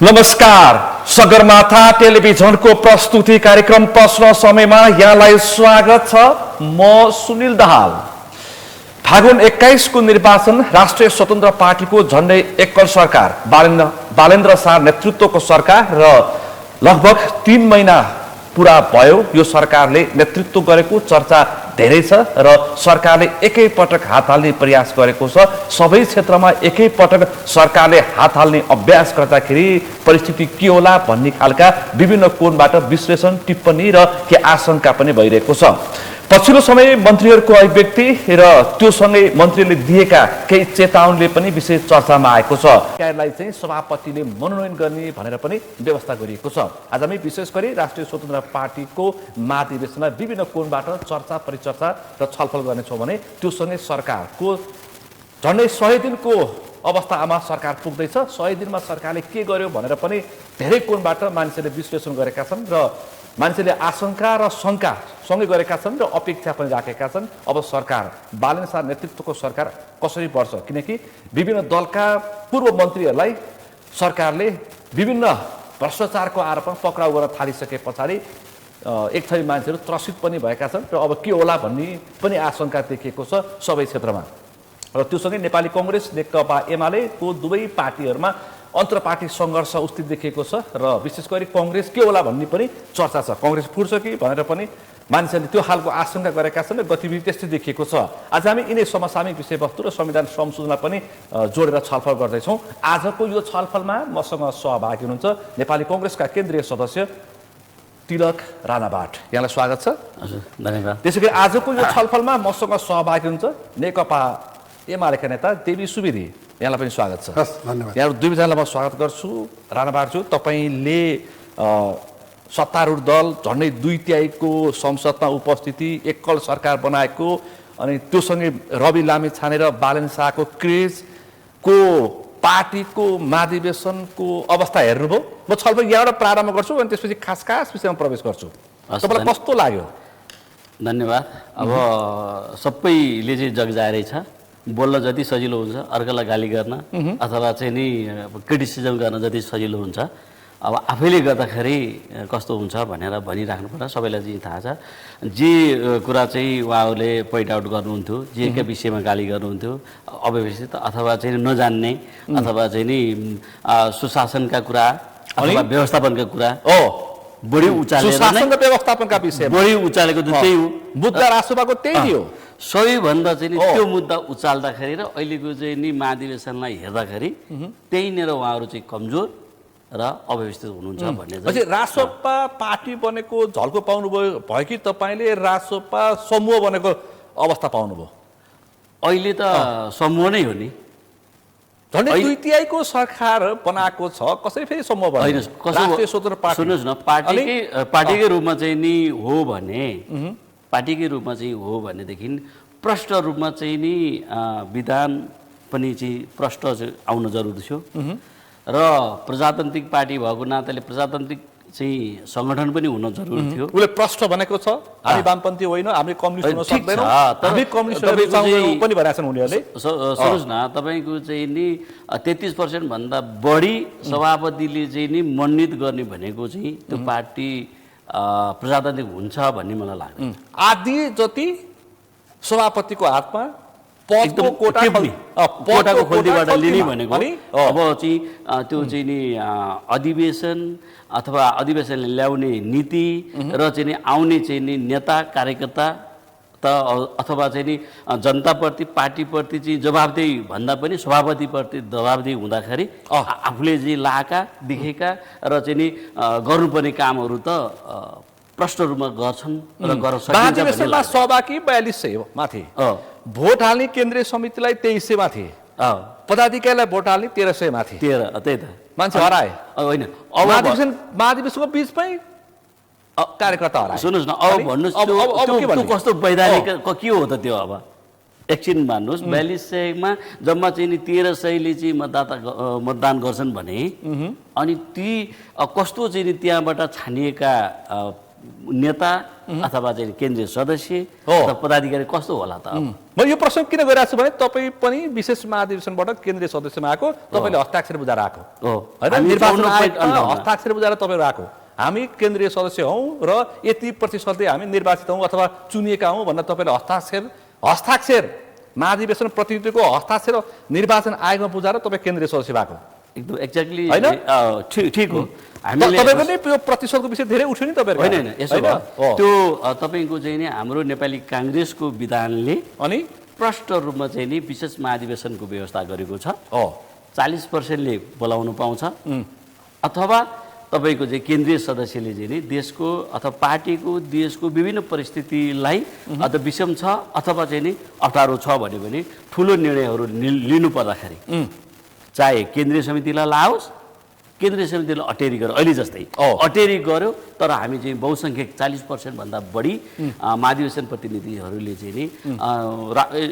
नमस्कार, सगरमाथा टेलिभिजनको प्रस्तुति कार्यक्रम प्रश्न समयमा यहाँलाई स्वागत छ। म सुनिल दाहाल। फागुन 21 को निर्वाचन राष्ट्रिय स्वतन्त्र पार्टीको झण्डै एकल सरकार बालेन्द्र शाह नेतृत्वको सरकार र लगभग 3 महिना पूरा भयो। यो सरकारले नेतृत्व गरेको चर्चा धेरै छ र सरकारले एकै पटक हात हाल्ने प्रयास गरेको छ। सबै क्षेत्रमा एकै पटक सरकारले हात हाल्ने अभ्यास गर्दाखेरि परिस्थिति के होला भन्ने खालका विभिन्न कोणबाट विश्लेषण, टिप्पणी र के आशंका पनि भइरहेको छ। पछिल्लो समय मन्त्रीहरूको अभिव्यक्ति र त्योसँगै मन्त्रीले दिएका केही चेतावनीले पनि विशेष चर्चामा आएको छ। सरकारलाई चाहिँ सभापतिले मनोनयन गर्ने भनेर पनि व्यवस्था गरिएको छ। आज हामी विशेष गरी राष्ट्रिय स्वतन्त्र पार्टीको महाधिवेशनमा विभिन्न कोणबाट चर्चा, परिचर्चा र छलफल गर्नेछौँ भने त्योसँगै सरकारको झन्डै 100 दिनको अवस्थामा सरकार पुग्दैछ। 100 दिनमा सरकारले के गर्यो भनेर पनि धेरै कोणबाट मान्छेले विश्लेषण गरेका छन् र मान्छेले आशंका र शङ्का सँगै गरेका छन् र अपेक्षा पनि राखेका छन्। अब सरकार बालेन्द्र शाह नेतृत्वको सरकार कसरी बढ्छ, किनकि विभिन्न दलका पूर्व मन्त्रीहरूलाई सरकारले विभिन्न भ्रष्टाचारको आरोपमा पक्राउ गर्न थालिसके पछाडि एक थरी मान्छेहरू त्रसित पनि भएका छन् र अब के होला भन्ने पनि आशंका देखिएको छ सबै क्षेत्रमा। र त्योसँगै नेपाली कङ्ग्रेस, नेकपा एमालेको दुवै पार्टीहरूमा अन्तर्पार्टी सङ्घर्ष अस्ति देखिएको छ र विशेष गरी कङ्ग्रेस के होला भन्ने पनि चर्चा छ। कङ्ग्रेस फुट्छ कि भनेर पनि मान्छेले त्यो खालको आशंका गरेका छन् र गतिविधि त्यस्तै देखिएको छ। आज हामी यिनै समसामयिक विषयवस्तु र संविधान संशोधनलाई पनि जोडेर छलफल गर्दैछौँ। आजको यो छलफलमा मसँग सहभागी हुनुहुन्छ नेपाली कङ्ग्रेसका केन्द्रीय सदस्य तिलक राणाबाट। यहाँलाई स्वागत छ। हजुर, धन्यवाद। त्यसैगरी आजको यो छलफलमा मसँग सहभागी हुनुहुन्छ नेकपा एमालेका नेता देवी सुवेदी। यहाँलाई पनि स्वागत छ। धन्यवाद। यहाँ दुईजनालाई म स्वागत गर्छु। राणाबाटज्यू, तपाईँले सत्तारूढ दल झन्डै 2/3 संसदमा उपस्थिति, एकल सरकार बनाएको, अनि त्योसँगै रवि लामी छानेर बालेन्द्र शाहको क्रेजको पार्टीको महाधिवेशनको अवस्था हेर्नुभयो। म छलफल यहाँबाट प्रारम्भ गर्छु अनि त्यसपछि खास विषयमा प्रवेश गर्छु। तपाईँलाई कस्तो लाग्यो? धन्यवाद। अब सबैले चाहिँ जगजाहेरै छ, बोल्न जति सजिलो हुन्छ अर्कालाई गाली गर्न अथवा चाहिँ नि क्रिटिसिजम गर्न जति सजिलो हुन्छ, अब आफैले गर्दाखेरि कस्तो हुन्छ भनेर भनिराख्नु पर्छ। सबैलाई चाहिँ थाहा छ जे कुरा चाहिँ उहाँहरूले पोइन्ट आउट गर्नुहुन्थ्यो, जेका विषयमा गाली गर्नुहुन्थ्यो, अव्यवस्थित अथवा चाहिँ नजान्ने अथवा चाहिँ नि सुशासनका कुरा अथवा व्यवस्थापनका कुरा बढी उचालेर व्यवस्थापनका विषय बढी उचालेको त्यही हो। मुद्दा राष्ट्रसभाको त्यही थियो। सबैभन्दा चाहिँ नि त्यो मुद्दा उचाल्दाखेरि र अहिलेको चाहिँ नि महाधिवेशनलाई हेर्दाखेरि त्यहीँनिर उहाँहरू चाहिँ कमजोर र अव्यवस्थित हुनुहुन्छ भन्ने। राष्ट्रसभा पार्टी बनेको झल्को पाउनुभयो कि तपाईँले राष्ट्रसभा समूह बनेको अवस्था पाउनुभयो? अहिले त समूह नै हो नि। झन्डै 2/3 सरकार बनाएको छ, कसरी फेरि समूह होइन? राष्ट्रिय स्वतन्त्र पार्टी सुन्नुहोस् न, पार्टीकै रूपमा चाहिँ नि हो भने, पार्टीकै रूपमा चाहिँ हो भनेदेखि प्रष्ट रूपमा चाहिँ नि विधान पनि चाहिँ प्रष्ट आउन जरुरी थियो र प्रजातान्त्रिक पार्टी भएको नाताले प्रजातान्त्रिक चाहिँ सङ्गठन पनि हुन जरुरी थियो। उसले प्रष्ट भनेको छ, हामी वामपन्थी होइन, हामी कम्युनिस्ट हुन सक्दैनौँ, हामी कम्युनिस्टहरू पनि भनेका छन् उनीहरूले। सुन्नुहोस् न, तपाईँको चाहिँ नि 33% भन्दा बढी सभापतिले चाहिँ नि मनोनित गर्ने भनेको चाहिँ त्यो पार्टी प्रजातान्त्रिक हुन्छ भन्ने मलाई लाग्छ। आधी जति सभापतिको हातमा एकदम कोटाको खोल्टीबाट लिने भनेको अब चाहिँ त्यो चाहिँ नि अधिवेशन अथवा अधिवेशनले ल्याउने नीति र चाहिँ नि आउने चाहिँ नि नेता कार्यकर्ता त अथवा चाहिँ नि जनताप्रति पार्टीप्रति चाहिँ जवाबदेही भन्दा पनि सभापतिप्रति जवाबदेही हुँदाखेरि आफूले चाहिँ लाएका देखेका र चाहिँ नि गर्नुपर्ने कामहरू त प्रष्ट रूपमा गर्छन् र गर्न सकिन्छ। सहभागी 4200 माथि, भोट हाल्ने केन्द्रीय समितिलाई 2300 माथि, पदाधिकारीलाई भोट हाल्ने 1300 माथि। त्यही त मान्छे हराए होइन। अब महाधिवेशनको बिचमै कार्यकर्ता हराए। सुन्नुहोस् न, अब भन्नुहोस् त्यो कस्तो वैधानिक के हो त त्यो? अब एकछिन मान्नुहोस्, 4200मा जम्मा चाहिँ नि 1300ले चाहिँ मतदान गर्छन् भने अनि ती कस्तो चाहिँ नि त्यहाँबाट छानिएका नेता अथवा चाहिँ केन्द्रीय सदस्य हो। अथवा पदाधिकारी कस्तो होला त अब? म यो प्रश्न किन गरिरहेको छु भने तपाईँ पनि विशेष महाधिवेशनबाट केन्द्रीय सदस्यमा आएको, तपाईँले हस्ताक्षर बुझाएर आएको हो। होइन, हामी निर्वाचन 54 आयोगमा अन्ठाउन्न। हस्ताक्षर बुझाएर तपाईँहरू आएको। हामी केन्द्रीय सदस्य हौँ र यति प्रतिशतले हामी निर्वाचित हौँ अथवा चुनिएका हौँ भनेर तपाईँले हस्ताक्षर महाधिवेशन प्रतिनिधिको हस्ताक्षर निर्वाचन आयोगमा बुझाएर तपाईँ केन्द्रीय सदस्य भएको एकदम एक्ज्याक्टली होइन? ठिक हो। हामीले तपाईँको नि यो प्रतिशतको विषय धेरै उठ्यो नि तपाईँहरूको होइन होइन यसो भयो त्यो तपाईँको चाहिँ नि हाम्रो नेपाली काङ्ग्रेसको विधानले अनि प्रष्ट रूपमा चाहिँ नि विशेष महाधिवेशनको व्यवस्था गरेको छ। हो 40%ले बोलाउनु पाउँछ अथवा तपाईँको चाहिँ केन्द्रीय सदस्यले चाहिँ नि देशको अथवा पार्टीको देशको विभिन्न परिस्थितिलाई अथवा विषम छ अथवा चाहिँ नि अप्ठ्यारो छ भन्यो भने ठुलो निर्णयहरू लिनु पर्दाखेरि चाहे केन्द्रीय समितिलाई लाओस्, केन्द्रीय समितिले अटेरी गर्यो, अहिले जस्तै अटेरी गर्यो, तर हामी चाहिँ बहुसङ्ख्यक 40% भन्दा बढी महाधिवेशन प्रतिनिधिहरूले चाहिँ नि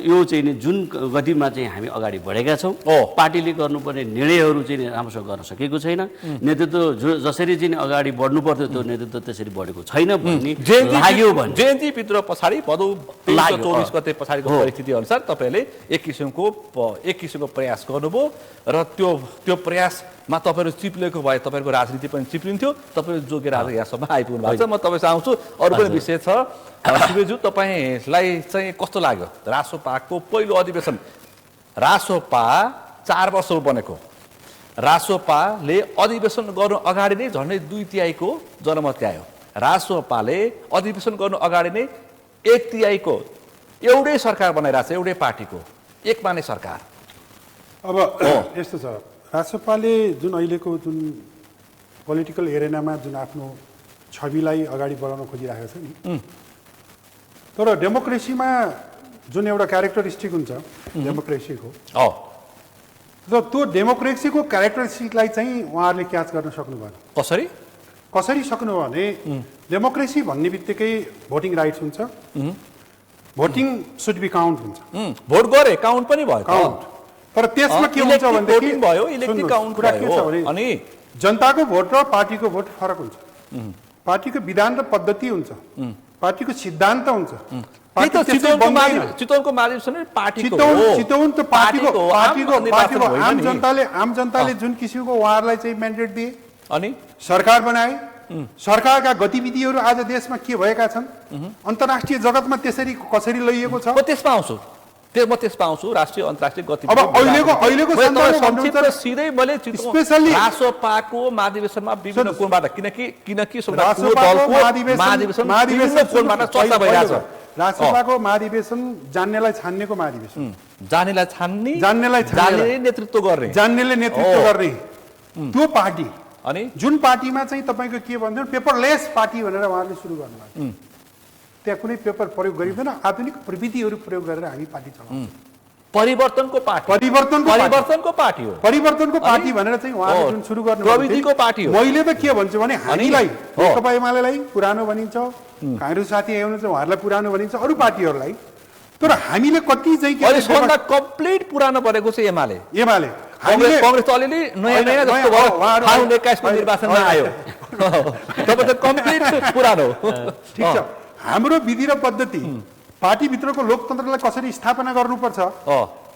यो चाहिँ नि जुन गतिमा चाहिँ हामी अगाडि बढेका छौँ, पार्टीले गर्नुपर्ने निर्णयहरू चाहिँ नि राम्रोसँग गर्न सकेको छैन, नेतृत्व जसरी चाहिँ अगाडि बढ्नु पर्थ्यो त्यो नेतृत्व त्यसरी बढेको छैन भन्ने लाग्यो भने जयन्ती भित्र पछाडि भदौ 24 गते पछाडिको परिस्थिति अनुसार तपाईँले एक किसिमको प्रयास गर्नुभयो र त्यो प्रयासमा तपाईँहरू चिप्लेको भए तपाईँहरूको राजनीति पनि चिप्लिन्थ्यो, तपाईँहरू जोगेर आज यहाँसम्म आइपुग्नु भएको छ। म तपाईँसँग आउँछु, अरू पनि विषय छ। शिवज्यू, तपाईँलाई चाहिँ कस्तो लाग्यो रासोपाको पहिलो अधिवेशन? रासोपा 4 वर्ष बनेको, रासोपाले अधिवेशन गर्नु अगाडि नै झन्डै 2/3 जनमत ल्यायो। रासोपाले अधिवेशन गर्नु अगाडि नै 1/3 एउटै सरकार बनाइरहेको छ, एउटै पार्टीको एकमाने सरकार। अब यस्तो छ, रासोपाले जुन अहिलेको जुन पोलिटिकल एरेनामा जुन आफ्नो छविलाई अगाडि बढाउन खोजिरहेको छ नि, तर डेमोक्रेसीमा जुन एउटा क्यारेक्टरिस्टिक हुन्छ डेमोक्रेसीको, र त्यो डेमोक्रेसीको क्यारेक्टरिस्टिकलाई चाहिँ उहाँहरूले क्याच गर्न सक्नु भएन। कसरी सक्नु भने डेमोक्रेसी भन्ने बित्तिकै भोटिङ राइट्स हुन्छ, भोटिङ सुड बी काउन्ट हुन्छ, भोट गरे काउन्ट पनि भयो, काउन्ट। तर त्यसमा के हुन्छ भनेदेखि भयो इलेक्ट्रिक काउन्ट कुरा के छ भने अनि जनताको भोट र पार्टीको भोट फरक हुन्छ, पार्टीको विधान र पद्धति हुन्छ, पार्टीको सिद्धान्त हुन्छ। चितवनको महाधिवेशन पार्टीको हो, चितवन त पार्टीको आम जनताले जुन किसिमको उहाँहरूलाई चाहिँ म्यान्डेट दिए अनि सरकार बनाए, सरकारका गतिविधिहरू आज देशमा के भएका छन्, अन्तर्राष्ट्रिय जगतमा कसरी लैएको छ, म त्यसमा आउँछु राष्ट्रिय अन्तर्राष्ट्रिय गतिविधि। अब अहिलेको सिधै मैले स्पेशली रासोपाको महाधिवेशनमा विभिन्न कोणबाट किनकि रासोपाको महाधिवेशन जान्नेलाई छान्नेको महाधिवेशन, जान्नेलाई नेतृत्व गर्ने त्यो पार्टी अनि जुन पार्टीमा चाहिँ तपाईँको के भन्छ पेपरलेस पार्टी भनेर उहाँहरूले सुरु गर्नुभयो। त्यहाँ कुनै पेपर प्रयोग गरिँदैन, आधुनिक प्रविधिहरू प्रयोग गरेर हामी पार्टी चलाउँछौँ। परिवर्तनको पार्टी भनेर चाहिँ उहाँले जुन सुरु गर्नु प्रविधिको पार्टी हो। मैले त के भन्छु भने हामीलाई नेकपा एमालेलाई पुरानो भनिन्छ, काङ्ग्रेस साथी हुनुहुन्छ उहाँहरूलाई पुरानो भनिन्छ, अरू पार्टीहरूलाई, तर हामीले कति चाहिँ कम्प्लिट पुरानो बनेको छ एमाले। कांग्रेस त अलिअलि नयाँ जस्तो भयो, 2021 को निर्वाचनमा आयो, तपाईँ त कम्प्लिट पुरानो। ठिक छ, हाम्रो विधि र पद्धति, पार्टीभित्रको लोकतन्त्रलाई कसरी स्थापना गर्नुपर्छ,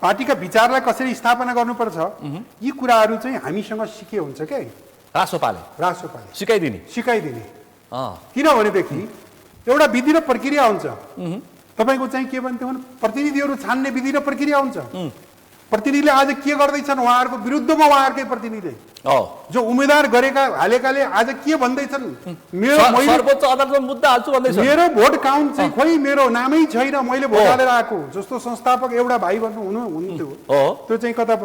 पार्टीका विचारलाई कसरी स्थापना गर्नुपर्छ, यी कुराहरू चाहिँ हामीसँग सिके हुन्छ क्या रासोपाले सिकाइदिने। किनभनेदेखि एउटा विधि र प्रक्रिया हुन्छ, तपाईँको चाहिँ के भन्थ्यो भने प्रतिनिधिहरू छान्ने विधि र प्रक्रिया हुन्छ। प्रतिनिधिले आज के गर्दैछन्, उहाँहरूको विरुद्धमा उहाँहरूकै प्रतिनिधिले जो उम्मेदवार हालेकाले आज के भन्दैछन्, सर्वोच्च अदालतमा मुद्दा हाल्छु भन्दैछ, मेरो भोट काउन्ट चाहिँ खोइ मेरो नामै छैन, मैले भोट हालेर आएको जस्तो संस्थापक एउटा भाइ हुनुहुन्थ्यो, त्यो चाहिँ कता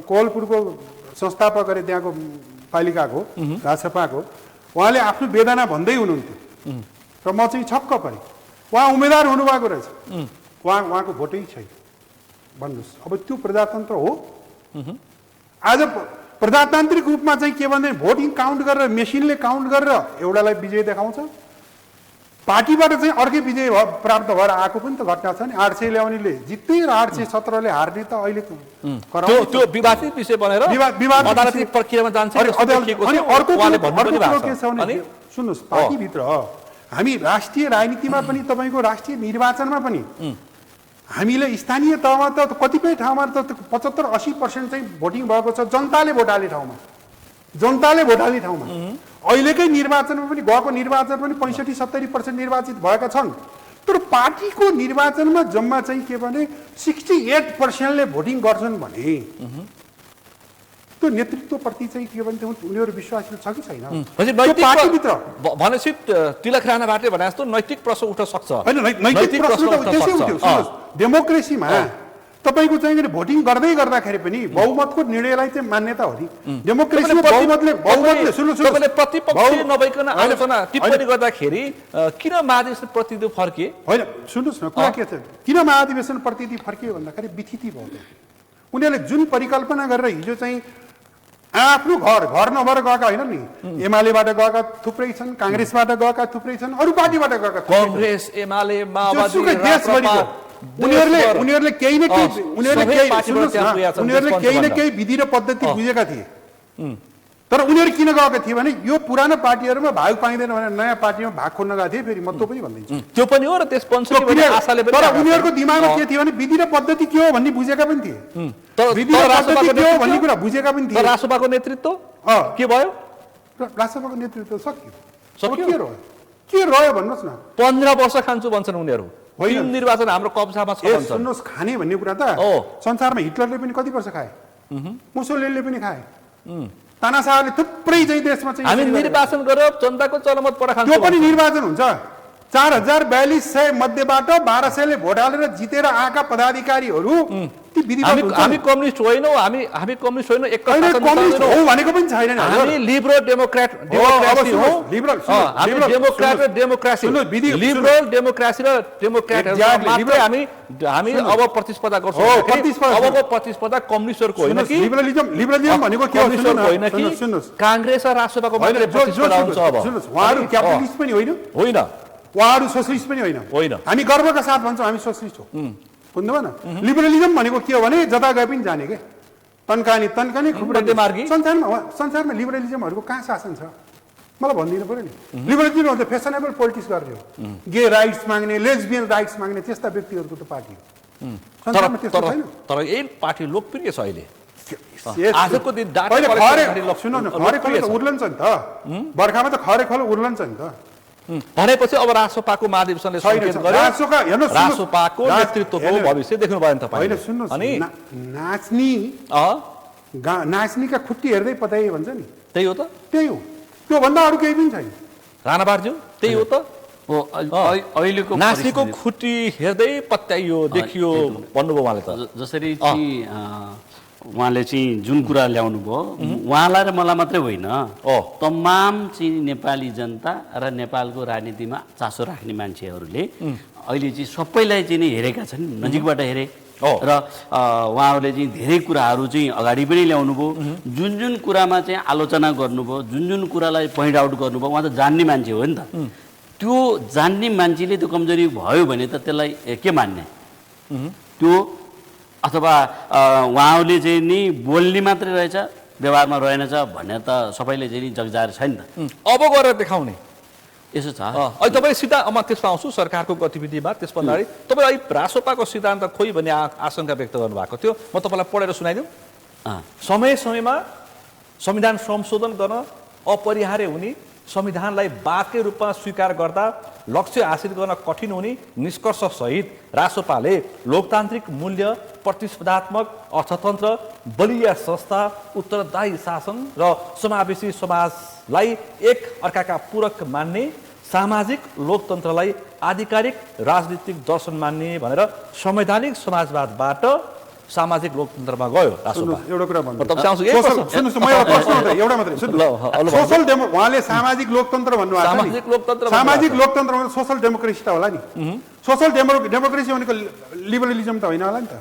कोहलपुरको संस्थापक अरे त्यहाँको पालिकाको रासपाको, उहाँले आफ्नो वेदना भन्दै हुनुहुन्थ्यो र म चाहिँ छक्क परेँ। उहाँ उम्मेदवार हुनुभएको रहेछ, उहाँको भोटै छैन। भन्नुहोस्, अब त्यो प्रजातन्त्र हो? आज प्रजातान्त्रिक रूपमा चाहिँ के भन्दै भोटिङ काउन्ट गरेर मेसिनले काउन्ट गरेर एउटालाई विजय देखाउँछ, पार्टीबाट चाहिँ अर्कै विजय प्राप्त भएर आएको पनि त घटना छ नि। 800 ल्याउनेले जित्दै र 817ले हार्ने त अहिले त्यो विवादित विषय बनेर अदालती प्रक्रियामा जान्छ। अनि अर्को कुरो के छ भने सुन्नुहोस्, पार्टीभित्र हामी राष्ट्रिय राजनीतिमा पनि तपाईँको राष्ट्रिय निर्वाचनमा पनि हामीले स्थानीय तहमा त कतिपय ठाउँमा त 75-80% चाहिँ भोटिङ भएको छ जनताले भोट हाल्ने ठाउँमा अहिलेकै निर्वाचनमा पनि गएको निर्वाचन पनि 65-70% निर्वाचित भएका छन् तर पार्टीको निर्वाचनमा जम्मा चाहिँ के भने 68%ले भोटिङ गर्छन् भने त्यो नेतृत्वप्रति चाहिँ के भन्छ उनीहरू विश्वासशील छ कि छैन पार्टीभित्र भनेपछि तिलक राणाबाटै भने जस्तो नैतिक प्रश्न उठ्न सक्छ होइन नैतिक प्रश्न त त्यसै उठ्यो डेमोक्रेसीमा तपाईको चाहिँ भोटिङ गर्दै गर्दाखेरि पनि बहुमतको निर्णयलाई चाहिँ मान्यता हो नि डेमोक्रेसीमा बहुमतले सुन्नु प्रतिपक्ष नभइकन आलोचना टिप्पणी गर्दाखेरि किन महाधिवेशन प्रतिनिधि फर्किए होइन सुन्नुहोस् न कुरा के छ किन महाधिवेशन प्रतिनिधि फर्कियो भन्दाखेरि विथिति भयो उनीहरूले जुन परिकल्पना गरेर हिजो चाहिँ आफ्नो घर नभएर गएका होइन नि एमालेबाट गएका थुप्रै छन् काङ्ग्रेसबाट गएका थुप्रै छन् अरू पार्टीबाट गएका कांग्रेस एमाले माओवादी उनीहरूले केही न केही विधि र पद्धति बुझेका थिए तर उनीहरू किन गएका थिए भने यो पुरानो पार्टीहरूमा भाग पाइँदैन भनेर नयाँ पार्टीमा भाग खोल्न गएको थिए फेरि म त्यो पनि भन्दैछु त्यो पनि हो र त्यसपछि तर उनीहरूको दिमागमा के थियो भने विधि र पद्धति के हो भन्ने बुझेका पनि थिए विधि र पद्धति के हो भन्ने कुरा बुझेका पनि थिए रासोपाको नेतृत्व के भयो रासोपाको नेतृत्व सक्यो के रह्यो भन्नुहोस् न 15 वर्ष खान्छु भन्छन् उनीहरू होइन निर्वाचन हाम्रो कब्जामा छ भन्छ सुन्नुहोस् खाने भन्ने कुरा त संसारमा हिटलरले पनि कति वर्ष खाए मुसोलिनीले पनि खाए तानाशाहले थुप्रै चाहिँ देशमा चाहिँ हामी निर्वाचन गरेर जनताको चलमत पडा खान्छ त्यो पनि निर्वाचन हुन्छ 4200 मध्येबाट 1200ले भोट हालेर जितेर आएका पदाधिकारीहरू ती विधिवत हामी कम्युनिस्ट होइनौ हामी कम्युनिस्ट होइनौ एक कम्युनिस्ट हो भनेको पनि छैन हामी लिबरल डेमोक्रेसी हो लिबरल हामी डेमोक्रेट र डेमोक्रेसी लिबरल डेमोक्रेसी र डेमोक्रेटहरु मात्रै हामी अब प्रतिस्पर्धा गर्छौं अबको प्रतिस्पर्धा कम्युनिस्टहरुको होइन कि लिबरलिजम भनेको के हो होइन कि कांग्रेस र राष्ट्रवादको मात्रै प्रतिस्पर्धा हुन्छ अब सुन्नुस् उहाँहरु क्यापिटलिस्ट पनि होइन उहाँहरु सोशलिस्ट पनि होइन हामी गर्वका साथ भन्छौं हामी सोशलिस्ट हो बुझ्नुभयो न लिबरलिजम भनेको के हो भने जता गए पनि जाने के तन्कानी खुब्रे मार्गी संसारमा लिबरलिजमहरुको कहाँ शासन छ मलाई भनिदिनु पर्यो नि लिबरलिजम हो त फेसनेबल पोलिटिक्स गर्ने हो गे राइट्स माग्ने लेस्बियन राइट्स माग्ने त्यस्ता व्यक्तिहरुको त पार्टी हो संसारमा त्यस्तो छैन तर यही पार्टी लोकप्रिय छ अहिले आजको दिन डाटा सुन्नु न खरे खोल उर्लन्छ नि त बर्खामा त खरे खोल उर्लन्छ नि त भनेपछि अब रासोपाको महाधिवेशनले सङ्केत गर्यो रासोपाको नेतृत्वको भविष्य देख्नु भयो नि तपाईले अनि नाच्नीका खुट्टी हेर्दै पताए भन्छ नि त्यही हो त त्यही हो त्यो भन्दा अरु केही पनि छैन राणाबारज्यू त्यही हो त अहिलेको नाच्नीको खुट्टी हेर्दै पत्याइयो देखियो भन्नुभयो उहाँले त जसरी उहाँले चाहिँ जुन कुरा ल्याउनु भयो उहाँलाई र मलाई मात्रै होइन तमाम चाहिँ नेपाली जनता र नेपालको राजनीतिमा चासो राख्ने मान्छेहरूले अहिले चाहिँ सबैलाई चाहिँ हेरेका छन् नजिकबाट हेरे र उहाँहरूले चाहिँ धेरै कुराहरू चाहिँ अगाडि पनि ल्याउनु भयो जुन कुरामा चाहिँ आलोचना गर्नुभयो जुन कुरालाई पोइन्ट आउट गर्नुभयो उहाँ त जान्ने मान्छे हो नि त त्यो जान्ने मान्छेले त्यो कमजोरी भयो भने त त्यसलाई के मान्ने त्यो अथवा उहाँहरूले चाहिँ नि बोल्ने मात्रै रहेछ व्यवहारमा रहेनछ भन्ने त सबैले चाहिँ जगजाहेर छैन त अब गरेर देखाउने यसो छ अहिले तपाईँ सिधा म त्यसमा आउँछु सरकारको गतिविधिमा त्यसभन्दा अगाडि तपाईँ अहिले रासोपाको सिद्धान्त खोइ भन्ने आशंका व्यक्त गर्नुभएको थियो म तपाईँलाई पढेर सुनाइदिउँ समयमा संविधान संशोधन गर्न अपरिहार्य हुने संविधानलाई वाक्य रूपमा स्वीकार गर्दा लक्ष्य हासिल गर्न कठिन हुने निष्कर्ष सहित रासोपाले लोकतान्त्रिक मूल्य प्रतिस्पर्धात्मक अर्थतन्त्र बलिया संस्था उत्तरदायी शासन र समावेशी समाजलाई एक अर्काका पूरक मान्ने सामाजिक लोकतन्त्रलाई आधिकारिक राजनीतिक दर्शन मान्ने भनेर संवैधानिक समाजवादबाट सामाजिक लोकतन्त्रमा गयो रासोपा एउटा कुरा भन्नु सुन्नुस् म एउटा प्रश्न मात्रै एउटा मात्रै सोशल उहाँले सामाजिक लोकतन्त्र भन्नु भएको सामाजिक लोकतन्त्र भने सोशल डेमोक्रेसी त होला नि सोशल डेमोक्रेसी भनेको लिबरलिजम त होइन होला नि त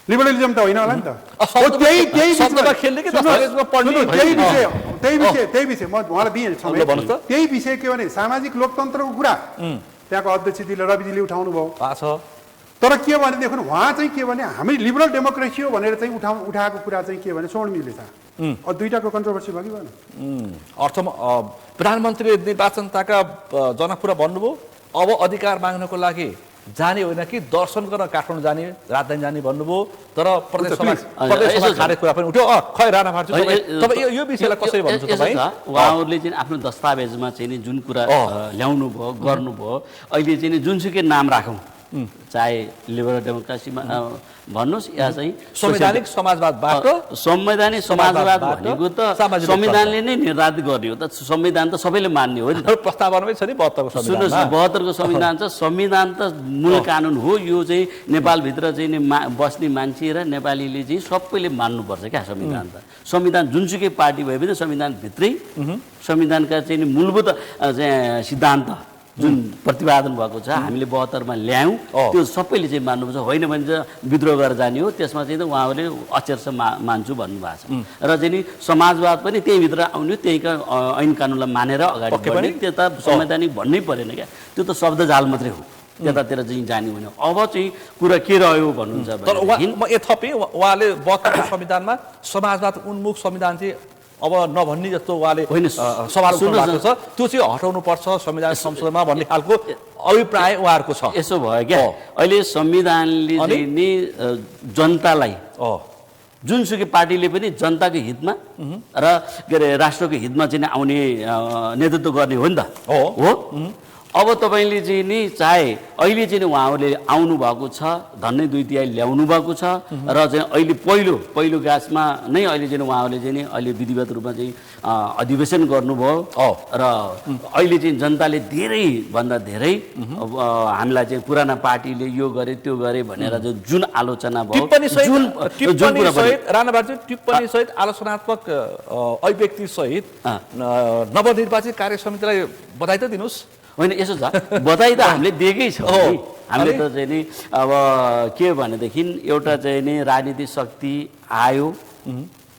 लिबरलिजम त होइन होला नि त त्यही विषय म उहाँलाई दिएँ त्यही विषय के भने सामाजिक लोकतन्त्रको कुरा त्यहाँको अध्यक्ष रविजीले उठाउनु भयो तर के भनेदेखि उहाँ चाहिँ के भने हामी लिबरल डेमोक्रेसी हो भनेर चाहिँ उठाएको कुरा चाहिँ के भने स्वर्ण मिल्ने छ दुईटाको कन्ट्रोभर्सी भयो कि भएन अर्थमा प्रधानमन्त्री निर्वाचनताका जनकपुरा भन्नुभयो अब अधिकार माग्नको लागि जाने होइन कि दर्शन गर्न काठमाडौँ जाने राजधानी जाने भन्नुभयो तर प्रदेश सभा खारेज कुरा पनि उठ्यो खै राणा भाटी तपाईँ यो विषयलाई कसरी भन्नुहुन्छ तपाईँ उहाँहरूले चाहिँ आफ्नो दस्तावेजमा चाहिँ नि जुन कुरा ल्याउनु भयो गर्नुभयो अहिले चाहिँ नि जुनसुकै नाम राखौँ चाहे लिबरल डेमोक्रेसीमा भन्नुहोस् या चाहिँ संवैधानिक समाजवादबाट संवैधानिक समाजवाद भनेको त संविधानले नै निर्धारित गर्ने हो त संविधान त सबैले मान्ने हो नि प्रस्तावनमै छ नि 72 को संविधान सुन्नुहोस् 72 को संविधान छ संविधान त मूल कानुन हो यो चाहिँ नेपालभित्र चाहिँ नि बस्ने मान्छे र नेपालीले चाहिँ सबैले मान्नुपर्छ क्या संविधान त संविधान जुनसुकै पार्टी भए पनि संविधानभित्रै संविधानका चाहिँ मूलभूत सिद्धान्त जुन प्रतिपादन भएको छ हामीले 72 मा ल्यायौँ त्यो सबैले चाहिँ मान्नुपर्छ होइन भने चाहिँ विद्रोह गरेर जाने हो त्यसमा चाहिँ उहाँहरूले अक्षरशः मान्छु भन्नुभएको छ र चाहिँ नि समाजवाद पनि त्यहीँभित्र आउने त्यहीँका ऐन कानुनलाई मानेर अगाडि बढ्ने त्यो त संवैधानिक भन्नै परेन क्या त्यो त शब्दजाल मात्रै हो त्यतातिर चाहिँ जाने होइन अब चाहिँ कुरा के रह्यो भन्नुहुन्छ तर म यो थपेँ उहाँले 72 संविधानमा समाजवाद उन्मुख संविधान चाहिँ अब नभन्ने जस्तो उहाँले सवाल उठाउनु छ त्यो चाहिँ हटाउनु पर्छ संविधान संशोधनमा भन्ने खालको अभिप्राय उहाँहरूको छ यसो भयो क्या अहिले संविधानले नि जनतालाई जुनसुकै पार्टीले पनि जनताको हितमा र के अरे राष्ट्रको हितमा चाहिँ आउने नेतृत्व गर्ने हो नि त हो अब तपाईँले चाहिँ नि चाहे अहिले चाहिँ उहाँहरूले आउनु भएको छ धन्नै 2/3 ल्याउनु भएको छ र चाहिँ अहिले पहिलो गाँसमा नै अहिले चाहिँ उहाँहरूले चाहिँ नि अहिले विधिवत रूपमा चाहिँ अधिवेशन गर्नुभयो र अहिले चाहिँ जनताले धेरैभन्दा धेरै हामीलाई चाहिँ पुराना पार्टीले यो गरे त्यो गरे भनेर जुन आलोचना भयो टिप्पणी सहित आलोचनात्मक अभिव्यक्ति सहित नवनिर्वाचित कार्य समितिलाई बधाई त दिनुहोस् होइन यसो छ बधाई त हामीले दिएकै छौँ हामीले त चाहिँ नि अब के भनेदेखि एउटा चाहिँ नि राजनीतिक शक्ति आयो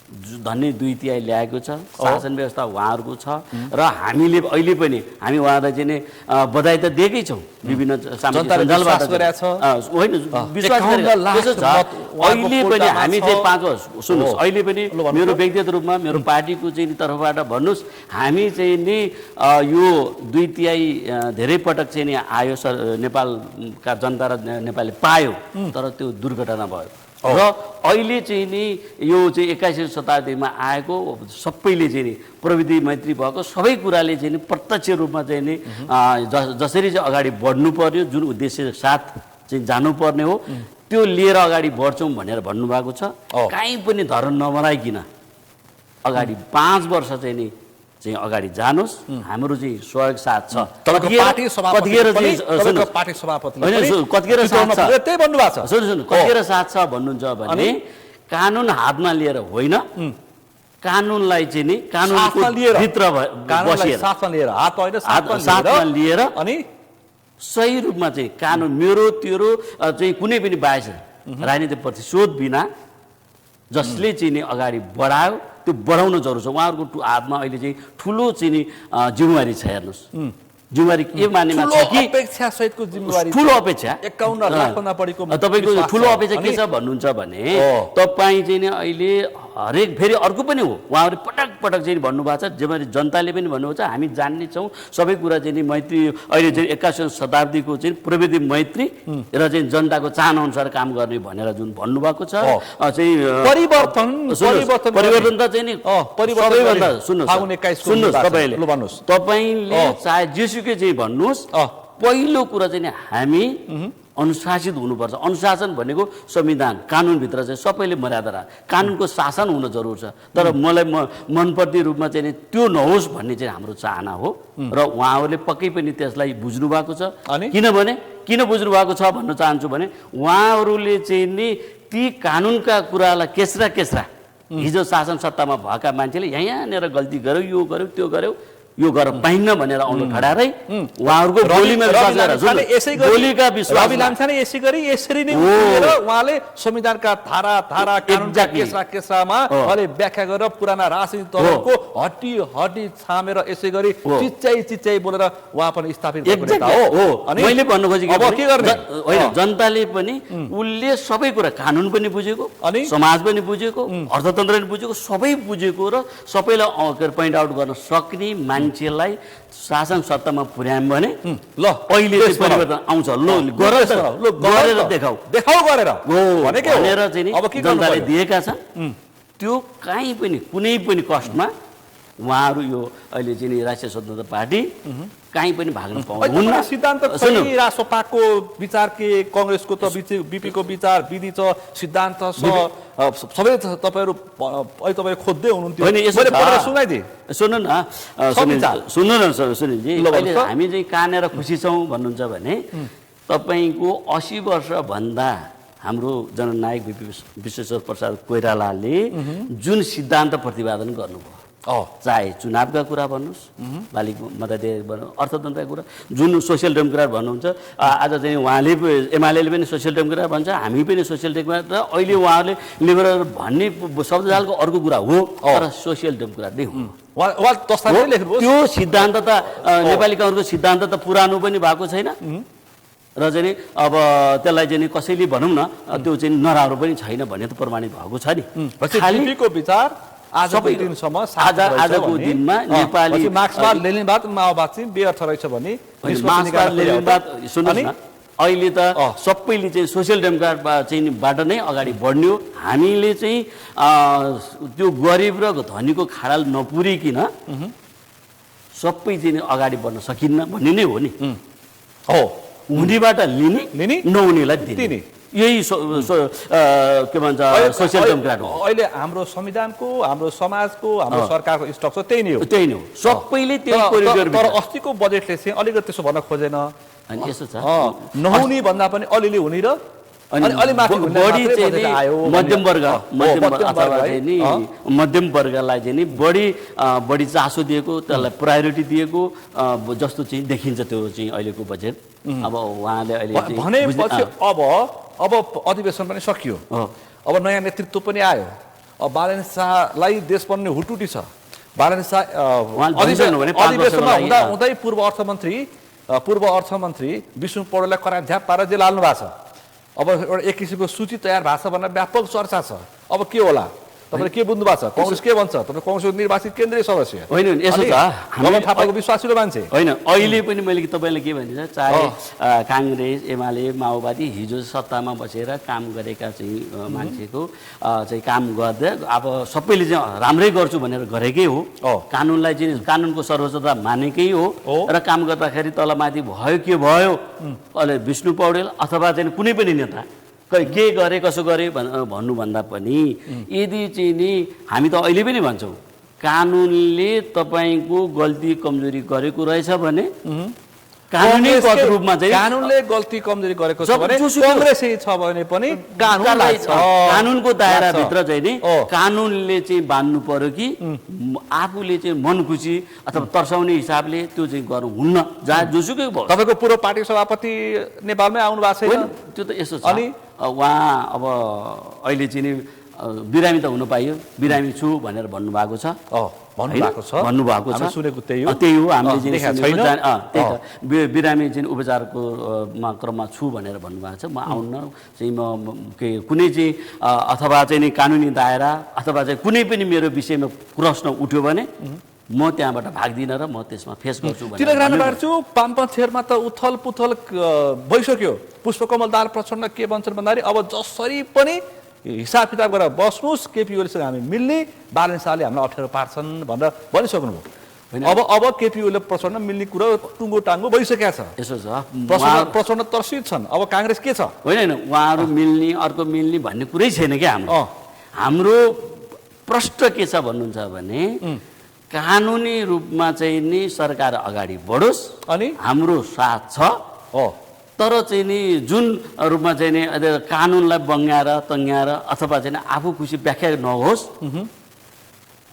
धन्नै 2/3 ल्याएको छ शासन व्यवस्था उहाँहरूको छ र हामीले अहिले पनि हामी उहाँलाई चाहिँ नि बधाई त दिएकै छौँ विभिन्न सामाजिक सञ्जालबाट होइन विश्वास अहिले पनि हामी चाहिँ 5 सुन्नुहोस् अहिले पनि मेरो व्यक्तिगत रूपमा मेरो पार्टीको चाहिँ तर्फबाट भन्नुहोस् हामी चाहिँ नि यो 2/3 धेरै पटक चाहिँ नि आयो नेपालका जनता र नेपालले पायो तर त्यो दुर्घटना भयो र अहिले चाहिँ नि यो चाहिँ 21औं शताब्दीमा आएको सबैले चाहिँ नि प्रविधि मैत्री भएको सबै कुराले चाहिँ नि प्रत्यक्ष रूपमा चाहिँ नि जसरी चाहिँ अगाडि बढ्नु पर्यो जुन उद्देश्य साथ चाहिँ जानुपर्ने हो त्यो लिएर अगाडि बढ्छौँ भनेर भन्नुभएको छ कहीँ पनि धर्म नबनाइकन अगाडि 5 वर्ष चाहिँ नि चाहिँ अगाडि जानुहोस् हाम्रो चाहिँ सहयोग साथ छ कतिखेर साथ छ भन्नुहुन्छ भने कानुन हातमा लिएर होइन कानुनलाई चाहिँ नि कानुनको भित्र साथमा लिएर अनि सही रूपमा चाहिँ कानुन मेरो तेरो चाहिँ कुनै पनि बाहेक राजनीतिक प्रतिशोध बिना जसले चाहिँ नि अगाडि बढायो त्यो बढाउन जरुरी छ उहाँहरूको हातमा अहिले चाहिँ ठुलो चाहिँ नि जिम्मेवारी छ हेर्नुहोस् जिम्मेवारी के मानेमा छ कि अपेक्षा सहितको जिम्मेवारी ठुलो अपेक्षा 51 लाख भन्दा बढीको तपाईको ठुलो अपेक्षा के छ भन्नुहुन्छ भने तपाईँ चाहिँ नि अहिले हरेक फेरि अर्को पनि हो उहाँहरूले पटक पटक चाहिँ भन्नुभएको छ जसरी जनताले पनि भन्नुभएको छ हामी जान्ने छौँ सबै कुरा चाहिँ नि मैत्री अहिले चाहिँ 21औं शताब्दीको चाहिँ प्रविधि मैत्री र चाहिँ जनताको चाहना अनुसार काम गर्ने भनेर जुन भन्नुभएको छ चाहिँ परिवर्तन त चाहिँ नि सबैभन्दा सुन्नुहोस् तपाईँले चाहे जेसुकै चाहिँ भन्नुहोस् पहिलो कुरा चाहिँ नि हामी अनुशासित हुनुपर्छ अनुशासन भनेको संविधान कानुनभित्र चाहिँ सबैले मर्यादा राख कानुनको शासन हुन जरुरी छ तर मलाई मनपर्ने रूपमा चाहिँ नि त्यो नहोस् भन्ने चाहिँ हाम्रो चाहना हो र उहाँहरूले पक्कै पनि त्यसलाई बुझ्नु भएको छ किनभने किन बुझ्नु भएको छ भन्न चाहन्छु भने उहाँहरूले चाहिँ नि ती कानुनका कुरालाई केस्रा हिजो शासन सत्तामा भएका मान्छेले यहाँनिर गल्ती गर्यो यो गर्यो त्यो गर्यो यो गर्न पाइन्न भनेर औँलो ठडारै उहाँहरूको बोलीमा विश्वास गरेर बोलीका विश्वास रवि लामिछाने यसरी नै उठेर उहाँले संविधानका धारा कानुनका केसरामा उहाँले व्याख्या गरेर पुराना राजनीतिक दलको हड्डी छामेर यसै गरी चिच्चाइ बोलेर उहाँ पनि स्थापित भएको नेता हो। अनि मैले भन्नु खोजेको अब के गर्ने होइन, जनताले पनि उसले सबै कुरा कानुन पनि बुझेको, अनि समाज पनि बुझेको, अर्थतन्त्र पनि बुझेको, सबै बुझेको र सबैलाई पोइन्ट आउट गर्न सक्ने मान्छेलाई शासन सत्तामा पुर्यायौँ भने ल अहिले परिवर्तन आउँछ। गरेर देखाऊ गरेर भनेर चाहिँ जनताले दिएका छन्। त्यो काहीँ पनि कुनै पनि कष्टमा उहाँहरू यो अहिले चाहिँ राष्ट्रिय स्वतन्त्र पार्टी काहीँ पनि भाग्न पाउनुहुन्न। सिद्धान्त चाहिँ रासपाको विचार के, कांग्रेसको त बीपीको विचार विधि छ, सिद्धान्त छ, सबै तपाईहरु अहिले तपाईले खोज्दै हुनुहुन्थ्यो। मैले पढेर सुनाइदिए। सुन्नु न सुनिलजी, अहिले हामी चाहिँ कानेर खुसी छौँ भन्नुहुन्छ भने तपाईको 80 वर्ष भन्दा हाम्रो जननायक बीपी विश्वेश्वर प्रसाद कोइरालाले जुन सिद्धान्त प्रतिपादन गर्नुभयो, चाहे चुनावका कुरा भन्नुहोस्, मालिक मताधिकार भन्नुहोस्, अर्थतन्त्रका कुरा, जुन सोसियल डेमोक्रेट भन्नुहुन्छ, आज चाहिँ उहाँले एमालेले पनि सोसियल डेमोक्रेट भन्छ, हामी पनि सोसियल डेमोक्रेट, र अहिले उहाँहरूले लिबरल भन्ने शब्दजालको अर्को कुरा हो, तर सोसियल डेमोक्रेट नै हो। त्यो सिद्धान्त त नेपाली कांग्रेसको सिद्धान्त त पुरानो पनि भएको छैन र चाहिँ अब त्यसलाई चाहिँ कसैले भनौँ न त्यो चाहिँ नराम्रो पनि छैन भन्ने त प्रमाणित भएको छ नि। खालीको विचार आजको दिनसम्म आजको दिनमा नेपाली मार्क्सवाद लेनिनवाद माओवाद चाहिँ व्यर्थ रहेछ भने मार्क्सवाद लेनिनवाद सुन्नुहोस् न, अहिले त सबैले चाहिँ सोसियल डेमोक्रेट चाहिँ बाट नै अगाडि बढ्ने हो। हामीले चाहिँ त्यो गरिब र धनीको खाडल नपुरिकन सबै चाहिँ अगाडि बढ्न सकिन्न भन्ने नै हो नि। हो, हुनेबाट लिने नहुनेलाई दिने, यही के भन्छ सोसियल डेमोक्रेट हो। अहिले हाम्रो संविधानको, हाम्रो समाजको, हाम्रो सरकारको स्ट्रक्चर त्यही नै हो। सबैले त्यही कोरिडोर। तर अस्तिको बजेटले चाहिँ अलिकति त्यसो भन्न खोजेन। अनि यसो छ, नहुने भन्दा पनि अलिअलि हुने र अलि माथि बढी चाहिँ मध्यम वर्ग अथवा चाहिँ नि मध्यम वर्गलाई चाहिँ नि बढी चासो दिएको, त्यसलाई प्रायोरिटी दिएको जस्तो चाहिँ देखिन्छ त्यो चाहिँ अहिलेको बजेट। अब उहाँले अहिले भनेपछि अब अधिवेशन पनि सकियो, अब नयाँ नेतृत्व पनि आयो, अब बालेन शाहलाई देश बन्ने हुटुटी छ। बालेन शाह अधिवेशनमा हुँदै पूर्व अर्थमन्त्री विष्णु पौडेललाई करा झ्याप पारेर जेल हाल्नु भएको छ। अब एउटा एक किसिमको सूची तयार भएको छ भनेर व्यापक चर्चा छ। अब के होला, तपाईले के बुझ्नु भएको छ? कांग्रेस के भन्छ? तपाईँ कांग्रेसको निर्वाचित केन्द्रीय सदस्य होइन, यसो छ, गगन थापाको विश्वासिलो मान्छे होइन। अहिले पनि मैले तपाईँलाई के भनिन्छ, चाहे कांग्रेस एमाले माओवादी हिजो सत्तामा बसेर काम गरेका चाहिँ मान्छेको चाहिँ काम गर्दै अब सबैले चाहिँ राम्रै गर्छु भनेर गरेकै हो, कानुनलाई चाहिँ कानुनको सर्वोच्चता मानेकै हो, र काम गर्दाखेरि तलमाथि भयो के भयो अहिले विष्णु पौडेल अथवा चाहिँ कुनै पनि नेता के गरे कसो गरे भन्नुभन्दा पनि यदि चाहिँ नि हामी त अहिले पनि भन्छौँ कानुनले तपाईँको गल्ती कमजोरी गरेको रहेछ भने कानुनी रूपमा चाहिँ कानुनले गल्ती कमजोरी गरेको छ भने कांग्रेसै छ भने पनि कानुनको दायराभित्र चाहिँ नि कानुनले चाहिँ बान्नु पर्यो कि आफूले चाहिँ मन खुसी अथवा तर्साउने हिसाबले त्यो चाहिँ गर्नु हुन्न। जहाँ जोसुकै भयो, तपाईँको पूर्व पार्टी सभापति नेपालमै आउनु भएको छैन, त्यो त यसो छ। अनि उहाँ अब अहिले चाहिँ नि बिरामी त हुनु पाइयो, बिरामी छु भनेर भन्नुभएको छ, भन्नुभएको छ, सुनेको त्यही हो। हामीले बिरामी चाहिँ उपचारको क्रममा छु भनेर भन्नुभएको छ। म आउन चाहिँ म कुनै चाहिँ अथवा चाहिँ नि कानुनी दायरा अथवा चाहिँ कुनै पनि मेरो विषयमा प्रश्न उठ्यो भने म त्यहाँबाट भाग्दिनँ र म त्यसमा फेस गर्छु। पामपथेरमा त उथल पुथल भइसक्यो। पुष्पकमल दाहाल प्रचण्ड के भन्छन् भन्दाखेरि अब जसरी पनि हिसाब किताब गरेर बस्नुहोस्, केपी ओलीसँग हामी मिल्ने, बालेन शाहले हामीलाई अप्ठ्यारो पार्छन् भनेर भनिसक्नुभयो। अब केपी ओली प्रचण्ड मिल्ने कुरा टुङ्गो टाङ्गो भइसकेको छ। यसो छ, प्रचण्ड तर्सित छन्। अब कांग्रेस के छ? होइन, उहाँहरू मिल्ने अर्को मिल्ने भन्ने कुरै छैन क्या। हाम्रो प्रश्न के छ भन्नुहुन्छ भने कानुनी रूपमा चाहिँ नि सरकार अगाडि बढोस् अनि हाम्रो साथ छ, तर चाहिँ नि जुन रूपमा चाहिँ नि कानुनलाई बङ्गाएर तङ्ग्याएर अथवा चाहिँ आफू खुसी व्याख्या नहोस्,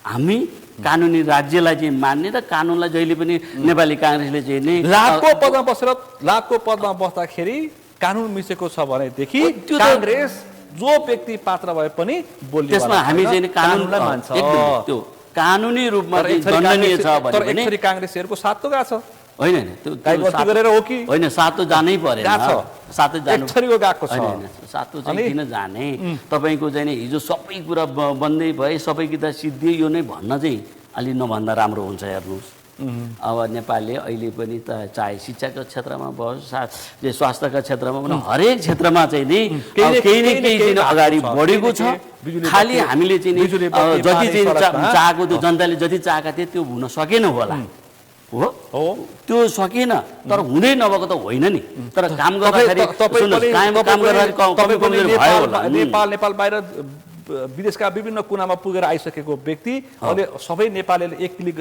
हामी कानुनी राज्यलाई चाहिँ मान्ने र कानुनलाई जहिले पनि नेपाली काङ्ग्रेसले चाहिँ नि लाखको पदमा बसेर लाखको पदमा बस्दाखेरि कानुन मिचेको छ भनेदेखि त्यो त- काङ्ग्रेस जो व्यक्ति पात्र भए पनि बोल्ने त्यसमा हामी चाहिँ नि कानुनलाई मान्छ एकदम त्यो कानुनी रूपमा तर चाहिँ एकथरी दण्डनीय छ काङ्ग्रेस- तर भने पनि एकथरी काङ्ग्रेसहरूको साथ त गएको छ होइन होइन त्यो गाई गल्ती गरेर हो कि होइन सातो जानै परेन गएको छ। सातो जानु एकथरीको गएको छ। होइन, होइन, सातो चाहिँ अनि- किन जाने तपाईँको चाहिँ नि हिजो सबै कुरा बन्दै भए सबै कुरा सिद्धियो यो नै भन्न चाहिँ अलि नभन्दा राम्रो हुन्छ हेर्नुहोस् अब नेपालले अहिले पनि त चाहे शिक्षाको क्षेत्रमा भयो स्वास्थ्यका क्षेत्रमा पनि हरेक क्षेत्रमा चाहिँ नि केही न केही न केही केही चाहिँ अगाडि बढेको छ बिजुली खालि बत्ती- हामीले चाहिँ नि बिजुली बत्ती, जति पानी, चाहिँ सडकमा। चाहेको त्यो जनताले जति चाहेका थिए त्यो हुन सकेन होला हो त्यो सकिएन तर हुँदै नभएको त होइन नि तर काम गर्दाखेरि सुन्नुहोस्, काम गर्दाखेरि कमी कमजोरी भयो होला नेपाल बाहिर विदेशका विभिन्न कुनामा पुगेर आइसकेको व्यक्ति अहिले सबै नेपालीले एक क्लिक